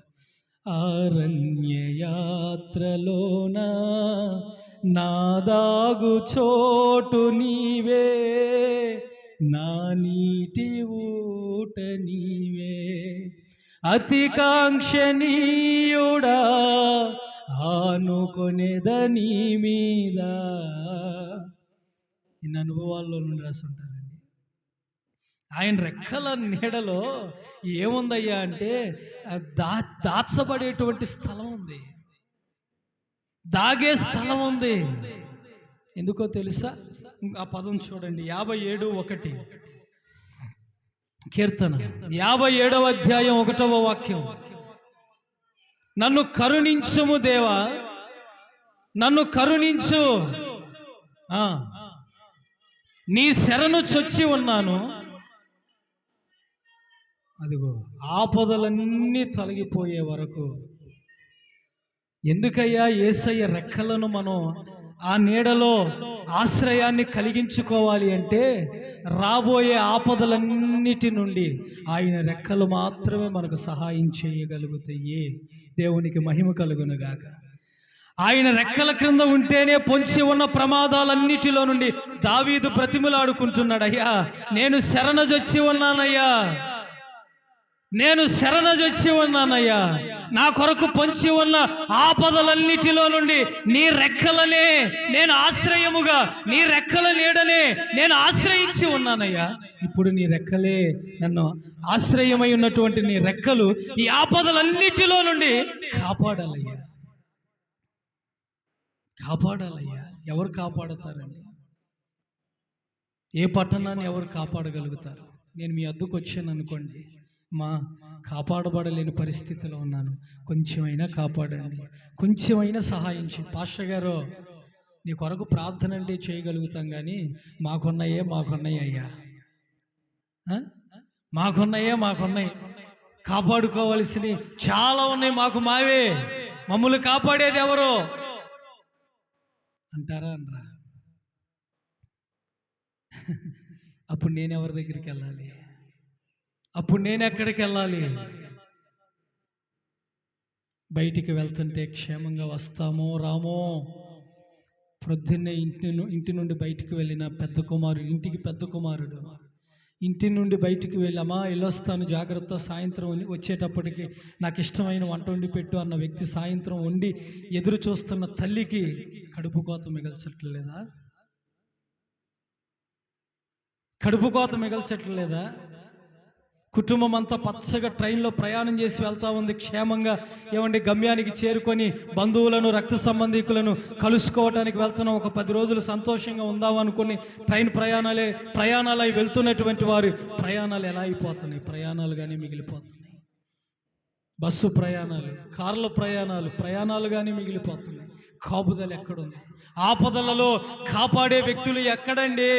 అరణ్య యాత్రలోన నా దాగు చోటు నీవే, నా నీటి ఊట నీవే, అతి కాంక్షణీయుడా ఆనుకొనేదని మీద. ఇన్ని అనుభవాల్లో నుండి రాసి ఉంటారండి. ఆయన రెక్కల నీడలో ఏముందయ్యా అంటే దాచబడేటువంటి స్థలం ఉంది, దాగే స్థలం ఉంది. ఎందుకో తెలుసా? ఆ పదం చూడండి, 57:1 కీర్తన 57వ అధ్యాయం 1వ వాక్యం. నన్ను కరుణించుము దేవా, నన్ను కరుణించు, నీ శరణు చొచ్చి ఉన్నాను. అదిగో ఆపదలన్నీ తొలగిపోయే వరకు. ఎందుకయ్యా యేసయ్య రెక్కలను మనం ఆ నీడలో ఆశ్రయాన్ని కలిగించుకోవాలి అంటే, రాబోయే ఆపదలన్నిటి నుండి ఆయన రెక్కలు మాత్రమే మనకు సహాయం చేయగలుగుతాయి. దేవునికి మహిమ కలుగునుగాక. ఆయన రెక్కల క్రింద ఉంటేనే పొంచి ఉన్న ప్రమాదాలన్నిటిలో నుండి దావీదు బ్రతిమలాడుకుంటున్నాడు, అయ్యా నేను శరణజొచ్చి ఉన్నానయ్యా, నేను శరణజొచ్చి ఉన్నానయ్యా, నా కొరకు పొంచి ఉన్న ఆపదలన్నిటిలో నుండి నీ రెక్కలనే నేను ఆశ్రయముగా, నీ రెక్కల నీడనే నేను ఆశ్రయించి ఉన్నానయ్యా. ఇప్పుడు నీ రెక్కలే నన్ను ఆశ్రయమై ఉన్నటువంటి నీ రెక్కలు ఈ ఆపదలన్నిటిలో నుండి కాపాడాలయ్యా, కాపాడాలయ్యా. ఎవరు కాపాడుతారండి? ఏ పట్టణాన్ని ఎవరు కాపాడగలుగుతారు? నేను మీ అద్దకు వచ్చాను అనుకోండి, మా కాపాడబడలేని పరిస్థితిలో ఉన్నాను, కొంచెమైనా కాపాడండి, కొంచెమైనా సహాయం చేయండి. పాస్టర్ గారు నీ కొరకు ప్రార్థన అంటే చేయగలుగుతాం, కానీ మాకున్నాయి అయ్యా, మాకున్నాయి, కాపాడుకోవలసినవి చాలా ఉన్నాయి, మావే, మమ్మల్ని కాపాడేది ఎవరు అంటారా అనరా? అప్పుడు నేను ఎవరి దగ్గరికి వెళ్ళాలి? అప్పుడు నేను ఎక్కడికి వెళ్ళాలి? బయటికి వెళ్తుంటే క్షేమంగా వస్తామో రామో? ప్రొద్దున్నే ఇంటి నుండి బయటికి వెళ్ళిన పెద్ద కుమారుడు ఇంటి నుండి బయటికి వెళ్ళి, అమ్మా వెళ్ళొస్తాను జాగ్రత్త, సాయంత్రం వచ్చేటప్పటికి నాకు ఇష్టమైన వంట వండి పెట్టు అన్న వ్యక్తి సాయంత్రం వండి ఎదురు చూస్తున్న తల్లికి కడుపు కోత మిగల్చట్లేదా? కడుపు కోత మిగల్చట్లేదా? కుటుంబం అంతా పచ్చగా ట్రైన్లో ప్రయాణం చేసి వెళ్తా ఉంది, క్షేమంగా ఏమండి గమ్యానికి చేరుకొని బంధువులను, రక్త సంబంధికులను కలుసుకోవడానికి వెళ్తున్నాం. ఒక 10 రోజులు సంతోషంగా ఉందామనుకుని ట్రైన్ ప్రయాణాలు అవి వెళ్తున్నటువంటి వారు ప్రయాణాలు ఎలా అయిపోతున్నాయి? ప్రయాణాలుగానే మిగిలిపోతున్నాయి. బస్సు ప్రయాణాలు, కార్ల ప్రయాణాలుగానే మిగిలిపోతున్నాయి. కాపుదల ఎక్కడుంది? ఆపదలలో కాపాడే వ్యక్తులు ఎక్కడండి?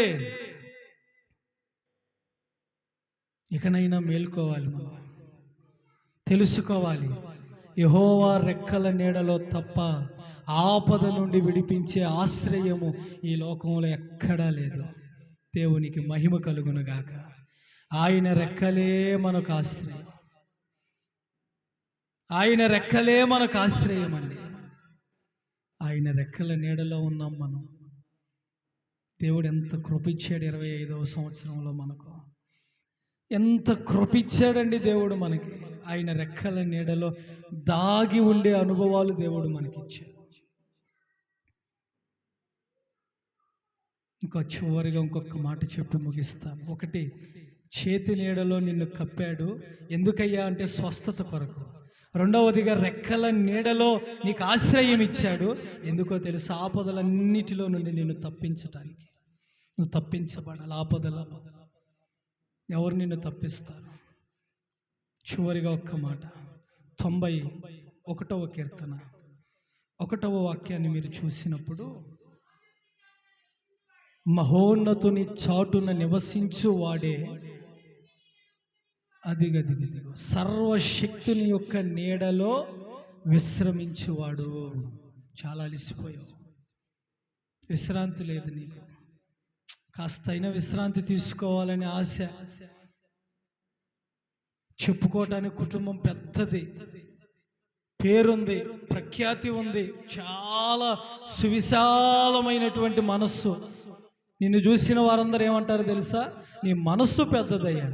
ఇకనైనా మేల్కోవాలి, మనం తెలుసుకోవాలి, యెహోవా రెక్కల నీడలో తప్ప ఆపద నుండి విడిపించే ఆశ్రయము ఈ లోకంలో ఎక్కడా లేదు. దేవునికి మహిమ కలుగునుగాక. ఆయన రెక్కలే మనకు ఆశ్రయం, ఆయన రెక్కలే మనకు ఆశ్రయం అండి. ఆయన రెక్కల నీడలో ఉన్నాం మనం. దేవుడు ఎంత కృప ఇచ్చాడు 25వ సంవత్సరంలో మనకు. ఎంత కృపిచ్చాడండి దేవుడు మనకి. ఆయన రెక్కల నీడలో దాగి ఉండే అనుభవాలు దేవుడు మనకిచ్చాడు. చివరిగా ఇంకొక మాట చెప్పి ముగిస్తాను. ఒకటి, చేతి నీడలో నిన్ను కప్పాడు. ఎందుకయ్యా అంటే స్వస్థత కొరకు. రెండవదిగా రెక్కల నీడలో నీకు ఆశ్రయం ఇచ్చాడు. ఎందుకో తెలుసు, ఆపదలన్నిటిలో నుండి నిన్ను తప్పించటానికి. నువ్వు తప్పించబడాలి ఆపదల. ఎవరు నిన్ను తప్పిస్తారు? చివరిగా ఒక్క మాట, 91వ కీర్తన 1వ వాక్యాన్ని మీరు చూసినప్పుడు, మహోన్నతుని చాటున నివసించు వాడే అదిగదిగదిగో సర్వశక్తుని యొక్క నీడలో విశ్రమించువాడు. చాలా అలసిపోయావు, విశ్రాంతి లేదు నీకు. కాస్తైనా విశ్రాంతి తీసుకోవాలని ఆశ. చెప్పుకోవటానికి కుటుంబం పెద్దది, పేరుంది, ప్రఖ్యాతి ఉంది, చాలా సువిశాలమైనటువంటి మనస్సు. నిన్ను చూసిన వారందరూ ఏమంటారు తెలుసా? నీ మనస్సు పెద్దదయ్యా.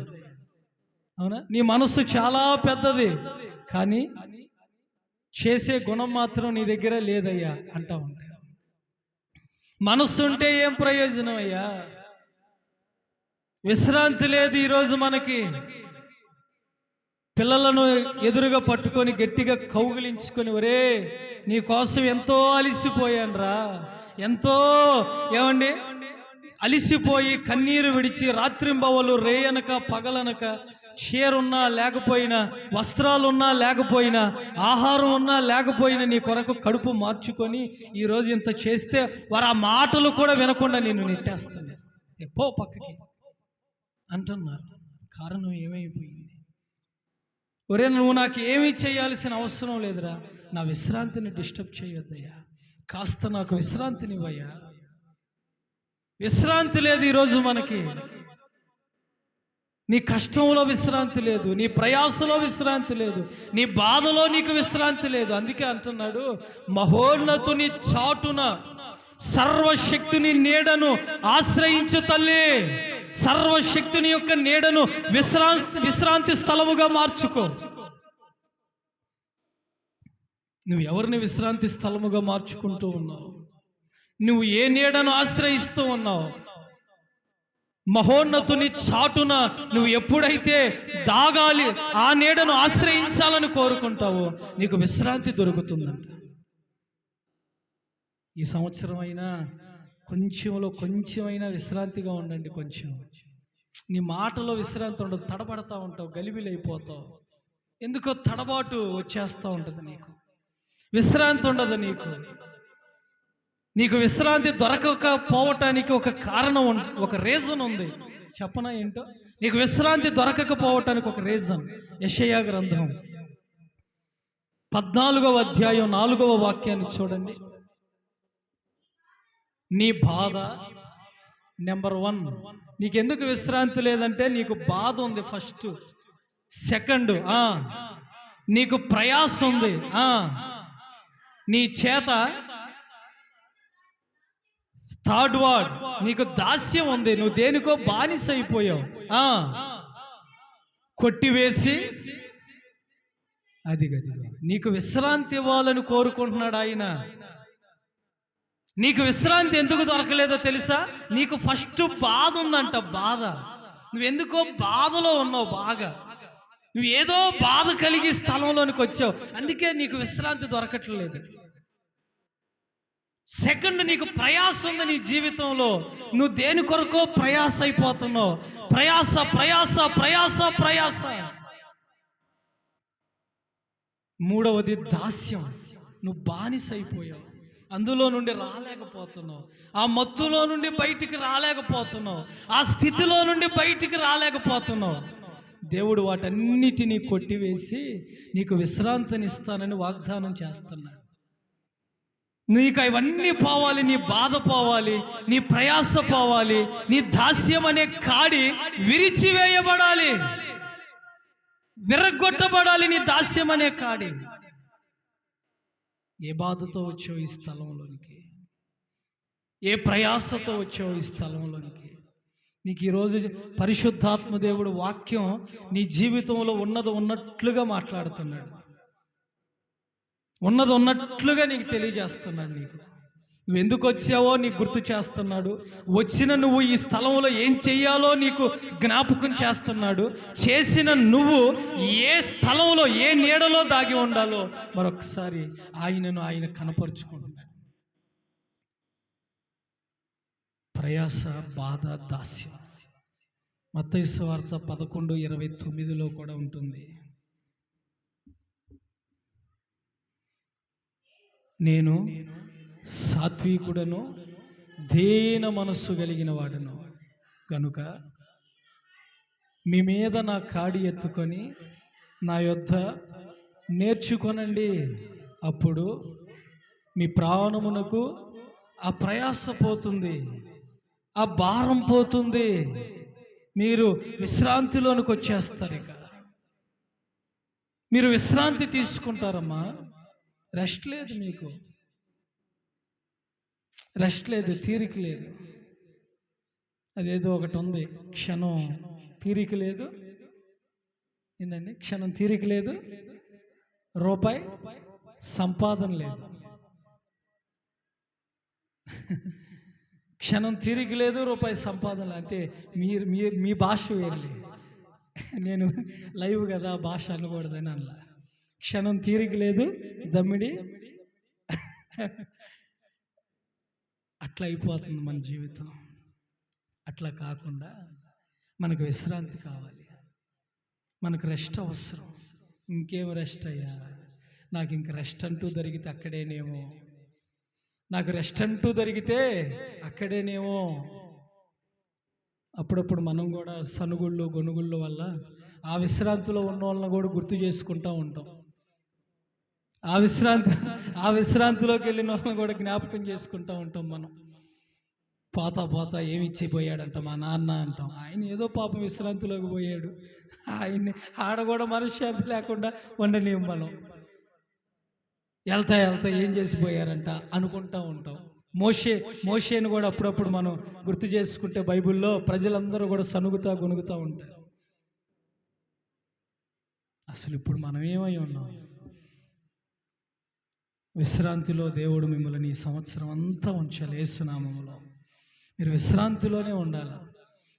అవునా? నీ మనస్సు చాలా పెద్దది, కానీ చేసే గుణం మాత్రం నీ దగ్గర లేదయ్యా అంటా ఉంటారు. మనస్సు ఉంటే ఏం ప్రయోజనం అయ్యా? విశ్రాంతి లేదు ఈరోజు మనకి. పిల్లలను ఎదురుగా పట్టుకొని గట్టిగా కౌగిలించుకొని, ఒరే నీ కోసం ఎంతో అలిసిపోయాను రా, ఎంతో ఏమండి అలిసిపోయి కన్నీరు విడిచి రాత్రింబవలు రేయనక పగలనక, చీరున్నా లేకపోయినా, వస్త్రాలున్నా లేకపోయినా, ఆహారం ఉన్నా లేకపోయినా నీ కొరకు కడుపు మార్చుకొని ఈరోజు ఇంత చేస్తే వారు ఆ మాటలు కూడా వినకుండా నేను నెట్టేస్తాను, పో పక్కకి అంటున్నారు. కారణం ఏమైపోయింది? ఒరే నువ్వు నాకు ఏమీ చేయాల్సిన అవసరం లేదురా, నా విశ్రాంతిని డిస్టర్బ్ చేయొద్దయ్యా, కాస్త నాకు విశ్రాంతినివ్వయ్యా. విశ్రాంతి లేదు ఈరోజు మనకి. నీ కష్టంలో విశ్రాంతి లేదు, నీ ప్రయాసలో విశ్రాంతి లేదు, నీ బాధలో నీకు విశ్రాంతి లేదు. అందుకే అంటున్నాడు, మహోన్నతుని చాటున సర్వశక్తుని నీడను ఆశ్రయించు తల్లి. సర్వశక్తుని యొక్క నీడను విశ్రాంతి స్థలముగా మార్చుకో. నువ్వు ఎవరిని విశ్రాంతి స్థలముగా మార్చుకుంటూ ఉన్నావు? నువ్వు ఏ నీడను ఆశ్రయిస్తూ ఉన్నావు? మహోన్నతుని చాటున నువ్వు ఎప్పుడైతే దాగాలి, ఆ నీడను ఆశ్రయించాలని కోరుకుంటావో నీకు విశ్రాంతి దొరుకుతుందంట. ఈ సంవత్సరం అయినా కొంచెమైనా విశ్రాంతిగా ఉండండి. కొంచెం నీ మాటలో విశ్రాంతి ఉండదు, తడబడతా ఉంటావు, గలిబిలైపోతావు. ఎందుకో తడబాటు వచ్చేస్తూ ఉంటుంది, నీకు విశ్రాంతి ఉండదు. నీకు విశ్రాంతి దొరకకపోవటానికి ఒక కారణం, ఒక రీజన్ ఉంది. చెప్పనా ఏంటో? నీకు విశ్రాంతి దొరకకపోవటానికి ఒక రీజన్. యెషయా గ్రంథం 14వ అధ్యాయం 4వ వాక్యాన్ని చూడండి. నీ బాధ నెంబర్ 1. నీకెందుకు విశ్రాంతి లేదంటే నీకు బాధ ఉంది ఫస్ట్. సెకండ్, నీకు ప్రయాస ఉంది. నీ చేత థర్డ్ వర్డ్, నీకు దాస్యం ఉంది. నువ్వు దేనికో బానిస అయిపోయావు. కొట్టివేసి అది నీకు విశ్రాంతి ఇవ్వాలని కోరుకుంటున్నాడు ఆయన. నీకు విశ్రాంతి ఎందుకు దొరకలేదో తెలుసా? నీకు ఫస్ట్ బాధ ఉందంట. బాధ, నువ్వెందుకో బాధలో ఉన్నావు బాగా. నువ్వు ఏదో బాధ కలిగి స్థలంలోనికి వచ్చావు, అందుకే నీకు విశ్రాంతి దొరకట్లేదు. సెకండ్, నీకు ప్రయాస ఉంది నీ జీవితంలో. నువ్వు దేని కొరకో ప్రయాస అయిపోతున్నావు. ప్రయాస ప్రయాస ప్రయాస ప్రయాస. మూడవది దాస్యం, నువ్వు బానిస అయిపోయావు. అందులో నుండి రాలేకపోతున్నావు. ఆ మత్తులో నుండి బయటికి రాలేకపోతున్నావు. ఆ స్థితిలో నుండి బయటికి రాలేకపోతున్నావు. దేవుడు వాటన్నిటినీ కొట్టివేసి నీకు విశ్రాంతిని ఇస్తానని వాగ్దానం చేస్తున్నాడు. నీకు అవన్నీ పోవాలి, నీ బాధ పోవాలి, నీ ప్రయాస పోవాలి, నీ దాస్యం అనే కాడి విరిచివేయబడాలి, విరగొట్టబడాలి. నీ దాస్యం అనే కాడి. ఏ బాధతో వచ్చావు ఈ స్థలంలోనికి? ఏ ప్రయాసతో వచ్చావు ఈ స్థలంలోనికి? నీకు ఈరోజు పరిశుద్ధాత్మ దేవుడు వాక్యం నీ జీవితంలో ఉన్నది ఉన్నట్లుగా మాట్లాడుతున్నాడు, ఉన్నది ఉన్నట్లుగా నీకు తెలియజేస్తున్నాడు. నువ్వు ఎందుకు వచ్చావో నీకు గుర్తు చేస్తున్నాడు. వచ్చిన నువ్వు ఈ స్థలంలో ఏం చెయ్యాలో నీకు జ్ఞాపకం చేస్తున్నాడు. చేసిన నువ్వు ఏ స్థలంలో ఏ నీడలో దాగి ఉండాలో మరొకసారి ఆయన కనపరుచుకుంటున్నాడు. ప్రయాస, బాధ, దాస్యం మత్తయి సువార్త 11:29 కూడా ఉంటుంది. నేను సాత్వికుడను, దీన మనస్సు కలిగిన వాడను కనుక మీ మీద నా కాడి ఎత్తుకొని నా యొద్ద నేర్చుకొనండి, అప్పుడు మీ ప్రాణమునకు ఆ ప్రయాస పోతుంది, ఆ భారం పోతుంది, మీరు విశ్రాంతిలోనికి వచ్చేస్తారు. ఇక మీరు విశ్రాంతి తీసుకుంటారమ్మా. రెస్ట్ లేదు, మీకు రెస్ట్ లేదు, తీరిక లేదు. అదేదో ఒకటి ఉంది, క్షణం తీరిక లేదు. ఏందండి? క్షణం తీరిక లేదు, రూపాయి సంపాదన లేదు. క్షణం తీరిక లేదు, రూపాయి సంపాదన. అంటే మీ భాష వేర్లే, నేను లైవ్ కదా భాష అనకూడదని అలా. క్షణం తీరిక లేదు, దమ్మిడి అట్లా అయిపోతుంది మన జీవితం. అట్లా కాకుండా మనకు విశ్రాంతి కావాలి, మనకు రెస్ట్ అవసరం. ఇంకేం రెస్ట్ అయ్యా, నాకు ఇంక రెస్ట్ అంటూ దొరికితే అక్కడేనేమో, నాకు రెస్ట్ అంటూ దొరికితే అక్కడేనేమో. అప్పుడప్పుడు మనం కూడా సనుగుళ్ళు గొనుగుళ్ళు వల్ల ఆ విశ్రాంతిలో ఉన్న వాళ్ళని కూడా గుర్తు చేసుకుంటూ ఉంటాం. ఆ విశ్రాంతిలోకి వెళ్ళిన వాళ్ళని కూడా జ్ఞాపకం చేసుకుంటూ ఉంటాం. మనం పోతా ఏమి ఇచ్చిపోయాడంట మా నాన్న అంటాం. ఆయన ఏదో పాపం విశ్రాంతిలోకి పోయాడు, ఆయన్ని ఆడ కూడా మనశ్శాంతి లేకుండా ఉండలేము మనం. వెళ్తా ఏం చేసిపోయారంట అనుకుంటూ ఉంటాం. మోషేను కూడా అప్పుడప్పుడు మనం గుర్తు చేసుకుంటే బైబిల్లో ప్రజలందరూ కూడా సనుగుతా గొనుగుతూ ఉంటారు. అసలు ఇప్పుడు మనం ఏమై ఉన్నాం? విశ్రాంతిలో దేవుడు మిమ్మల్ని ఈ సంవత్సరం అంతా ఉంచాలి. యేసునామములో మీరు విశ్రాంతిలోనే ఉండాలి.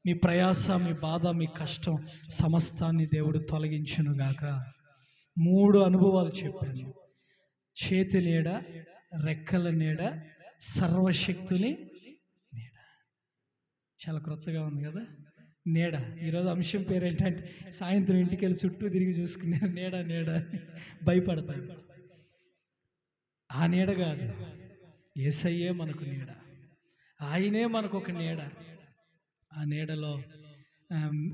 మీ ప్రయాస, మీ బాధ, మీ కష్టం సమస్తాన్ని దేవుడు తొలగించునుగాక. 3 అనుభవాలు చెప్పాను. చేతి నీడ, రెక్కల నీడ, సర్వశక్తుని నీడ. చాలా క్రొత్తగా ఉంది కదా నీడ. ఈరోజు అంశం పేరు ఏంటంటే సాయంత్రం ఇంటికి వెళ్ళి చుట్టూ తిరిగి చూసుకునే నీడ భయపడతాయి. ఆ నీడ కాదు, యేసయ్యే మనకు నీడ, ఆయనే మనకు ఒక నీడ. ఆ నీడలో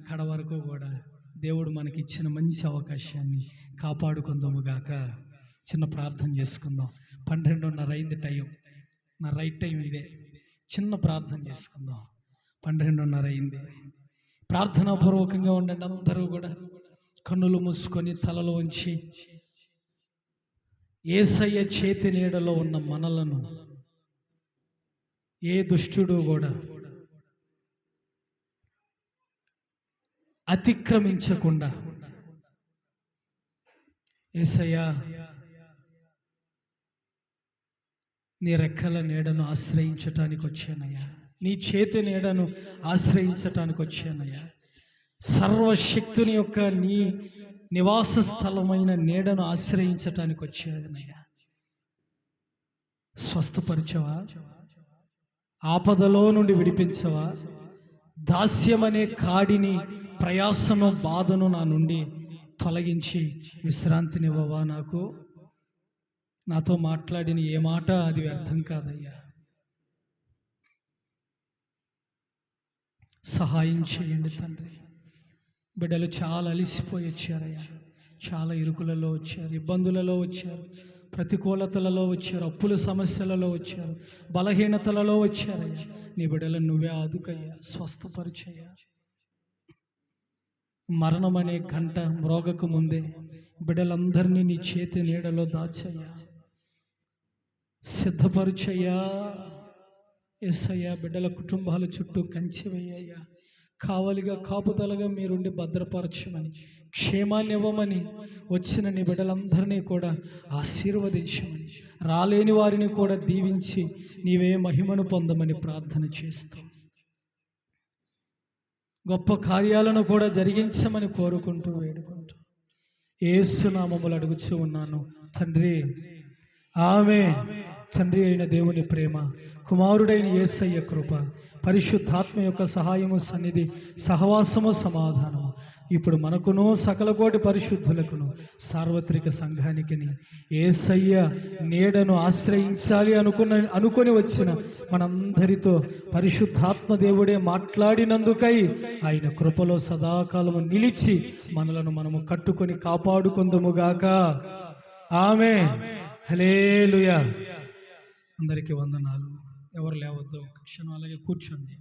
కడ వరకు కూడా దేవుడు మనకి ఇచ్చిన మంచి అవకాశాన్ని కాపాడుకుందాము గాక. చిన్న ప్రార్థన చేసుకుందాం. 12:30 అయింది టైం, నా రైట్ టైం ఇదే. చిన్న ప్రార్థన చేసుకుందాం. 12:30 అయింది. ప్రార్థనాపూర్వకంగా ఉండండి. అందరూ కూడా కన్నులు మూసుకొని తలలో ఉంచి యేసయ్య చేతి నీడలో ఉన్న మనలను ఏ దుష్టుడు కూడా అతిక్రమించకుండా, యేసయ్యా నీ రెక్కల నీడను ఆశ్రయించటానికి వచ్చానయ్యా, నీ చేతి నీడను ఆశ్రయించటానికి వచ్చానయ్యా, సర్వశక్తుని యొక్క నీ నివాస స్థలమైన నీడను ఆశ్రయించటానికి వచ్చానయ్యా. స్వస్థపరిచవా, ఆపదలో నుండి విడిపించవా, దాస్యమనే కాడిని, ప్రయాసను, బాధను నా నుండి తొలగించి విశ్రాంతినివ్వవా. నాతో మాట్లాడిన ఏ మాట అది వ్యర్థం కాదయ్యా. సహాయం చేయండి తండ్రి. బిడ్డలు చాలా అలిసిపోయి వచ్చారయ్యా, చాలా ఇరుకులలో వచ్చారు, ఇబ్బందులలో వచ్చారు, ప్రతికూలతలలో వచ్చారు, అప్పుల సమస్యలలో వచ్చారు, బలహీనతలలో వచ్చారయ్యా. నీ బిడ్డలను నువ్వే ఆదుకయ్యా, స్వస్థపరిచయ్యా. మరణం అనే గంట మ్రోగకు ముందే బిడ్డలందరినీ నీ చేతి నీడలో దాచయ్యా, సిద్ధపరిచయ్యా. యేసయ్యా బిడ్డల కుటుంబాల చుట్టూ కంచె వేయ్యా, కావలిగా కాపుదలగా మీరుండి భద్రపరచమని, క్షేమాన్ని ఇవ్వమని, వచ్చిన నీ బిడ్డలందరినీ కూడా ఆశీర్వదించమని, రాలేని వారిని కూడా దీవించి నీవే మహిమను పొందమని ప్రార్థన చేస్తూ గొప్ప కార్యాలను కూడా జరిగించమని కోరుకుంటూ వేడుకుంటూ యేసు నామములు అడుగుచూ ఉన్నాను తండ్రి, ఆమేన్. తండ్రి అయిన దేవుని ప్రేమ, కుమారుడైన యేసయ్య కృప, పరిశుద్ధాత్మ యొక్క సహాయము, సన్నిధి, సహవాసము, సమాధానము ఇప్పుడు మనకును సకల కోటి పరిశుద్ధులకును సార్వత్రిక సంఘానికిని యేసయ్య నీడను ఆశ్రయించాలి అనుకొని వచ్చిన మనందరితో పరిశుద్ధాత్మ దేవుడే మాట్లాడినందుకై ఆయన కృపలో సదాకాలము నిలిచి మనలను మనము కట్టుకొని కాపాడుకుందుముగాక. ఆమేన్. హల్లెలూయా. అందరికీ వందనాలు. ఎవరు లేవద్దు, ఒక క్షణం అలాగే కూర్చోండి.